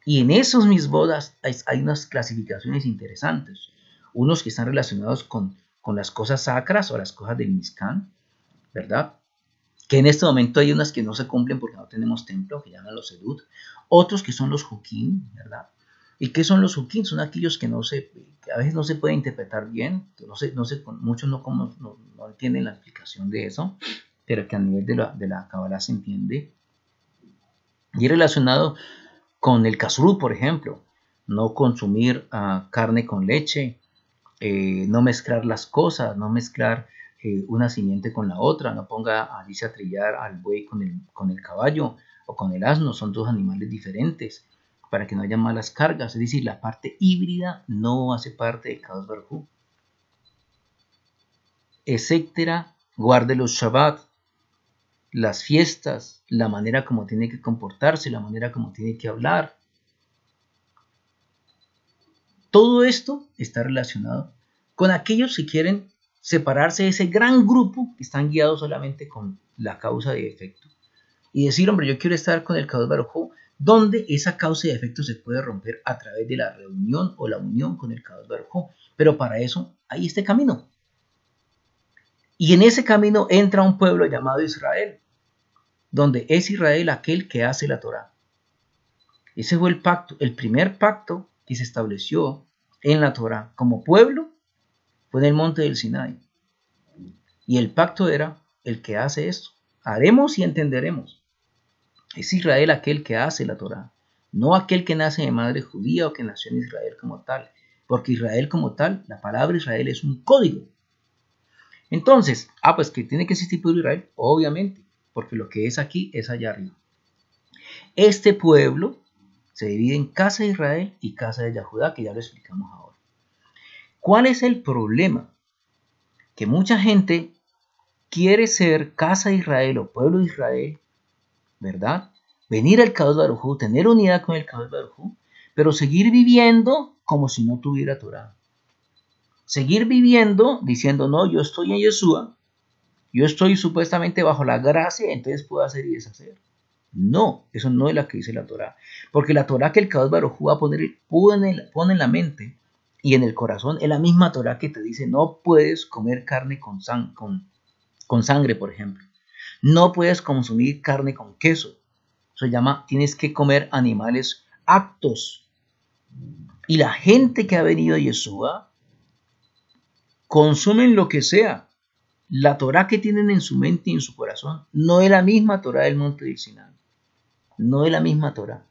Y en esos mis bodas hay unas clasificaciones interesantes. Unos que están relacionados con las cosas sacras o las cosas del Mishkan, ¿verdad? Que en este momento hay unas que no se cumplen porque no tenemos templo, que llaman los Sedut. Otros que son los Hukim, ¿verdad? ¿Y qué son los Hukim? Son aquellos que a veces no se puede interpretar bien, muchos no entienden la explicación de eso, pero que a nivel de la Kabbalah se entiende. Y es relacionado con el kashrut, por ejemplo, no consumir carne con leche, no mezclar las cosas, no mezclar una simiente con la otra, no ponga a trillar al buey con el caballo o con el asno, son dos animales diferentes, para que no haya malas cargas. Es decir, la parte híbrida no hace parte de Kadosh Baruj Hu, etcétera. Guarde los Shabbat, las fiestas, la manera como tiene que comportarse, la manera como tiene que hablar. Todo esto está relacionado con aquellos que quieren separarse de ese gran grupo que están guiados solamente con la causa de efecto. Y decir, hombre, yo quiero estar con el Kadosh Baruj Hu, donde esa causa de efecto se puede romper a través de la reunión o la unión con el Kadosh Baruj Hu. Pero para eso hay este camino. Y en ese camino entra un pueblo llamado Israel, donde es Israel aquel que hace la Torah. Ese fue el pacto, el primer pacto que se estableció en la Torah como pueblo fue en el monte del Sinai. Y el pacto era el que hace esto. Haremos y entenderemos. Es Israel aquel que hace la Torah, no aquel que nace de madre judía o que nació en Israel como tal. Porque Israel como tal, la palabra Israel es un código. Entonces, pues que tiene que existir pueblo Israel, obviamente, porque lo que es aquí es allá arriba. Este pueblo se divide en casa de Israel y casa de Yahudá, que ya lo explicamos ahora. ¿Cuál es el problema? Que mucha gente quiere ser casa de Israel o pueblo de Israel, ¿verdad? Venir al Kadosh Baruj Hu, tener unidad con el Kadosh Baruj Hu, pero seguir viviendo como si no tuviera Torah. Seguir viviendo diciendo, no, yo estoy en Yeshua, yo estoy supuestamente bajo la gracia, entonces puedo hacer y deshacer. No, eso no es lo que dice la Torah. Porque la Torah que el Kadosh Baruj Hu va a pone en la mente y en el corazón es la misma Torah que te dice, no puedes comer carne con sangre, por ejemplo. No puedes consumir carne con queso. Eso se llama, tienes que comer animales aptos. Y la gente que ha venido a Yeshua consumen lo que sea. La Torah que tienen en su mente y en su corazón no es la misma Torah del monte del Sinai. No es la misma Torah.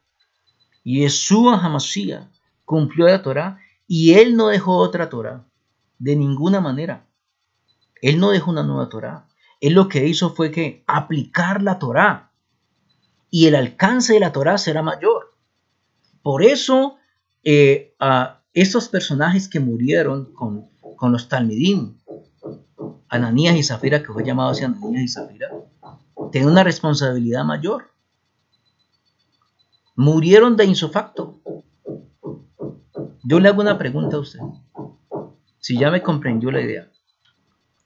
Yeshua HaMashiach cumplió la Torah y él no dejó otra Torah. De ninguna manera. Él no dejó una nueva Torah. Él lo que hizo fue que aplicar la Torah. Y el alcance de la Torah será mayor. Por eso, estos personajes que murieron con los Talmidim, Ananías y Zafira, que fue llamado así Ananías y Zafira, tienen una responsabilidad mayor. Murieron de insofacto. Yo le hago una pregunta a usted. Si ya me comprendió la idea.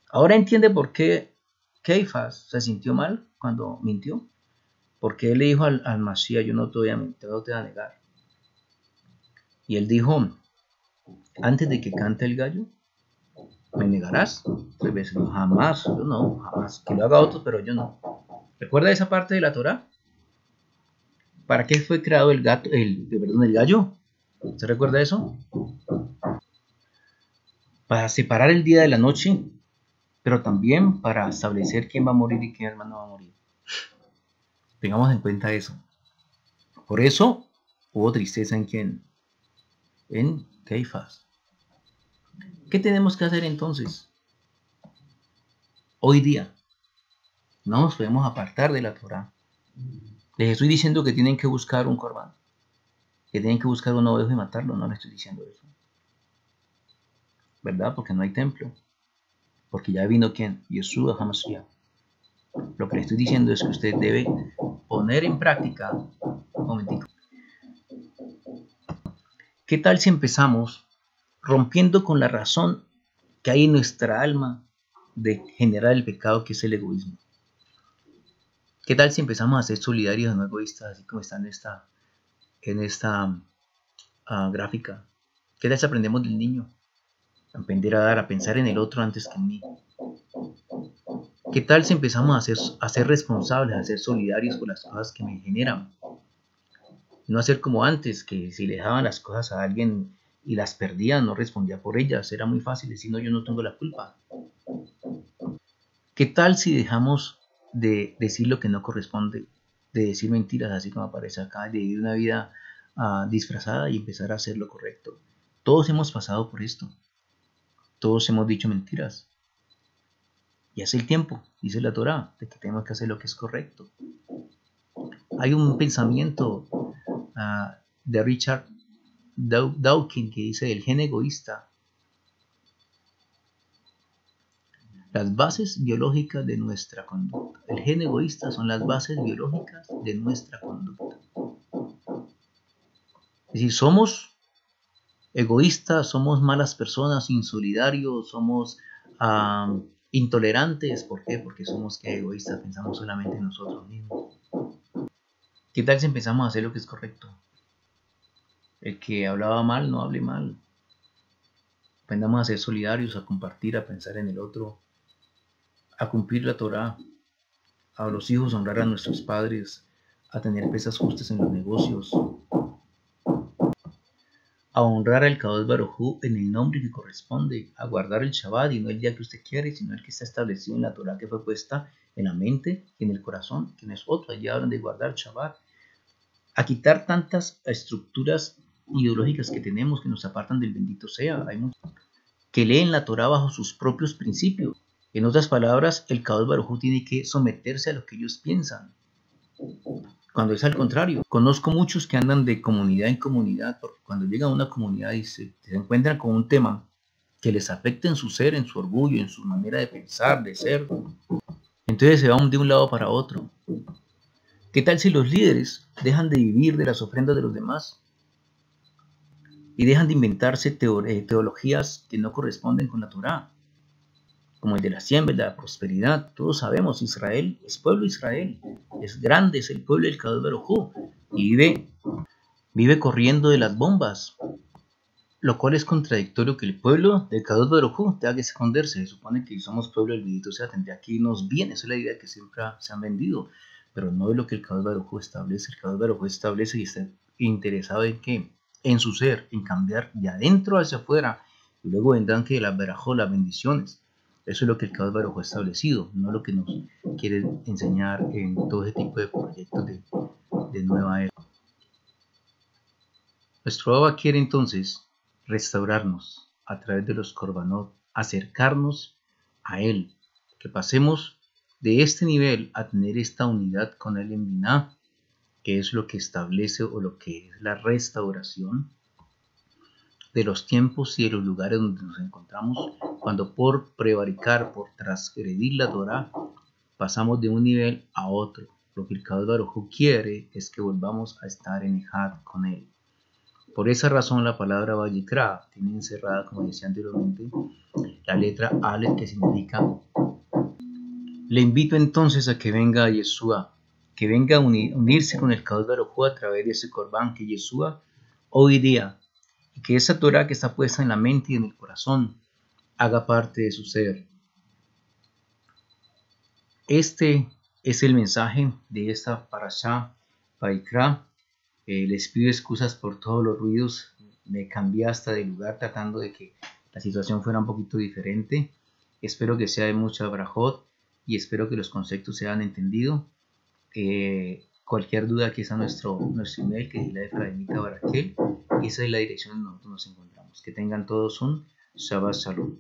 Ahora entiende por qué Keifas se sintió mal cuando mintió, porque él le dijo al Mashiach, yo no te voy a mentir, no te voy a negar. Y él dijo, antes de que cante el gallo, ¿me negarás? 3 veces. No, jamás, yo no, jamás. Que lo haga otro, pero yo no. ¿Recuerda esa parte de la Torá? ¿Para qué fue creado el gallo? ¿Se recuerda eso? Para separar el día de la noche, pero también para establecer quién va a morir y quién no va a morir. Tengamos en cuenta eso. Por eso hubo tristeza en quién? En Keifas. ¿Qué tenemos que hacer entonces? Hoy día no nos podemos apartar de la Torá. Les estoy diciendo que tienen que buscar un corbán, que tienen que buscar un ovejo y matarlo. No les estoy diciendo eso, ¿verdad? Porque no hay templo, porque ya vino ¿quién? Yeshua HaMashiach. Lo que le estoy diciendo es que usted debe poner en práctica. Un momentico. ¿Qué tal si empezamos rompiendo con la razón que hay en nuestra alma de generar el pecado que es el egoísmo? ¿Qué tal si empezamos a ser solidarios y no egoístas, así como está en esta gráfica? ¿Qué tal si aprendemos del niño? Aprender a dar, a pensar en el otro antes que en mí. ¿Qué tal si empezamos a ser responsables, a ser solidarios por las cosas que me generan? No hacer como antes, que si le dejaban las cosas a alguien y las perdía, no respondía por ellas. Era muy fácil decir, no, yo no tengo la culpa. ¿Qué tal si dejamos de decir lo que no corresponde, de decir mentiras, así como aparece acá, de vivir una vida disfrazada y empezar a hacer lo correcto? Todos hemos pasado por esto. Todos hemos dicho mentiras. Y hace el tiempo, dice la Torá, de que tenemos que hacer lo que es correcto. Hay un pensamiento de Richard Dawkins que dice el gen egoísta. Las bases biológicas de nuestra conducta. El gen egoísta son las bases biológicas de nuestra conducta. Es decir, somos egoístas, somos malas personas, insolidarios, somos intolerantes. ¿Por qué? Porque somos egoístas, pensamos solamente en nosotros mismos. ¿Qué tal si empezamos a hacer lo que es correcto? El que hablaba mal, no hable mal. Aprendamos a ser solidarios, a compartir, a pensar en el otro, a cumplir la Torá, a los hijos honrar a nuestros padres, a tener pesas justas en los negocios, a honrar al Kadosh Baruj Hu en el nombre que corresponde, a guardar el Shabbat y no el día que usted quiere, sino el que está establecido en la Torá que fue puesta en la mente y en el corazón, que no es otro. Allí hablan de guardar el Shabbat, a quitar tantas estructuras ideológicas que tenemos que nos apartan del bendito sea. Hay muchos que leen la Torá bajo sus propios principios. En otras palabras, el Kadosh Baruj Hu tiene que someterse a lo que ellos piensan, cuando es al contrario. Conozco muchos que andan de comunidad en comunidad, porque cuando llegan a una comunidad y se encuentran con un tema que les afecta en su ser, en su orgullo, en su manera de pensar, de ser, entonces se van de un lado para otro. ¿Qué tal si los líderes dejan de vivir de las ofrendas de los demás y dejan de inventarse teologías que no corresponden con la Torá, como el de la siembra, de la prosperidad? Todos sabemos, Israel es pueblo de Israel, es grande, es el pueblo del Kadosh Baruj Hu, y vive corriendo de las bombas, lo cual es contradictorio que el pueblo del Kadosh Baruj Hu tenga que esconderse. Se supone que somos pueblo del bendito sea, tendría que irnos bien. Esa es la idea que siempre se han vendido, pero no es lo que el Kadosh Baruj Hu establece. El Kadosh Baruj Hu establece y está interesado en que, en su ser, en cambiar de adentro hacia afuera, y luego vendrán que las verajot, las bendiciones. Eso es lo que el Kadosh Baruj Hu ha establecido, no lo que nos quiere enseñar en todo ese tipo de proyectos de nueva era. Nuestro Abba quiere entonces restaurarnos a través de los korbanot, acercarnos a Él, que pasemos de este nivel a tener esta unidad con Él en Biná, que es lo que establece o lo que es la restauración de los tiempos y de los lugares donde nos encontramos, cuando por prevaricar, por transgredir la Torá, pasamos de un nivel a otro. Lo que el Kadosh Baruj Hu quiere es que volvamos a estar en Ejad con Él. Por esa razón la palabra Vayikra tiene encerrada, como decía anteriormente, la letra Aleph, que significa Le invito entonces a que venga a Yeshua, que venga a unirse con el Kadosh Baruj Hu a través de ese Corbán que Yeshua hoy día, y que esa Torah que está puesta en la mente y en el corazón haga parte de su ser. Este es el mensaje de esta Parashá Vaikra. Les pido excusas por todos los ruidos. Me cambié hasta de lugar tratando de que la situación fuera un poquito diferente. Espero que sea de mucha brajot y espero que los conceptos se hayan entendido. Cualquier duda, aquí está nuestro email, que es la Efraimita Baraquel, y esa es la dirección donde nosotros nos encontramos. Que tengan todos un Shabbat Shalom.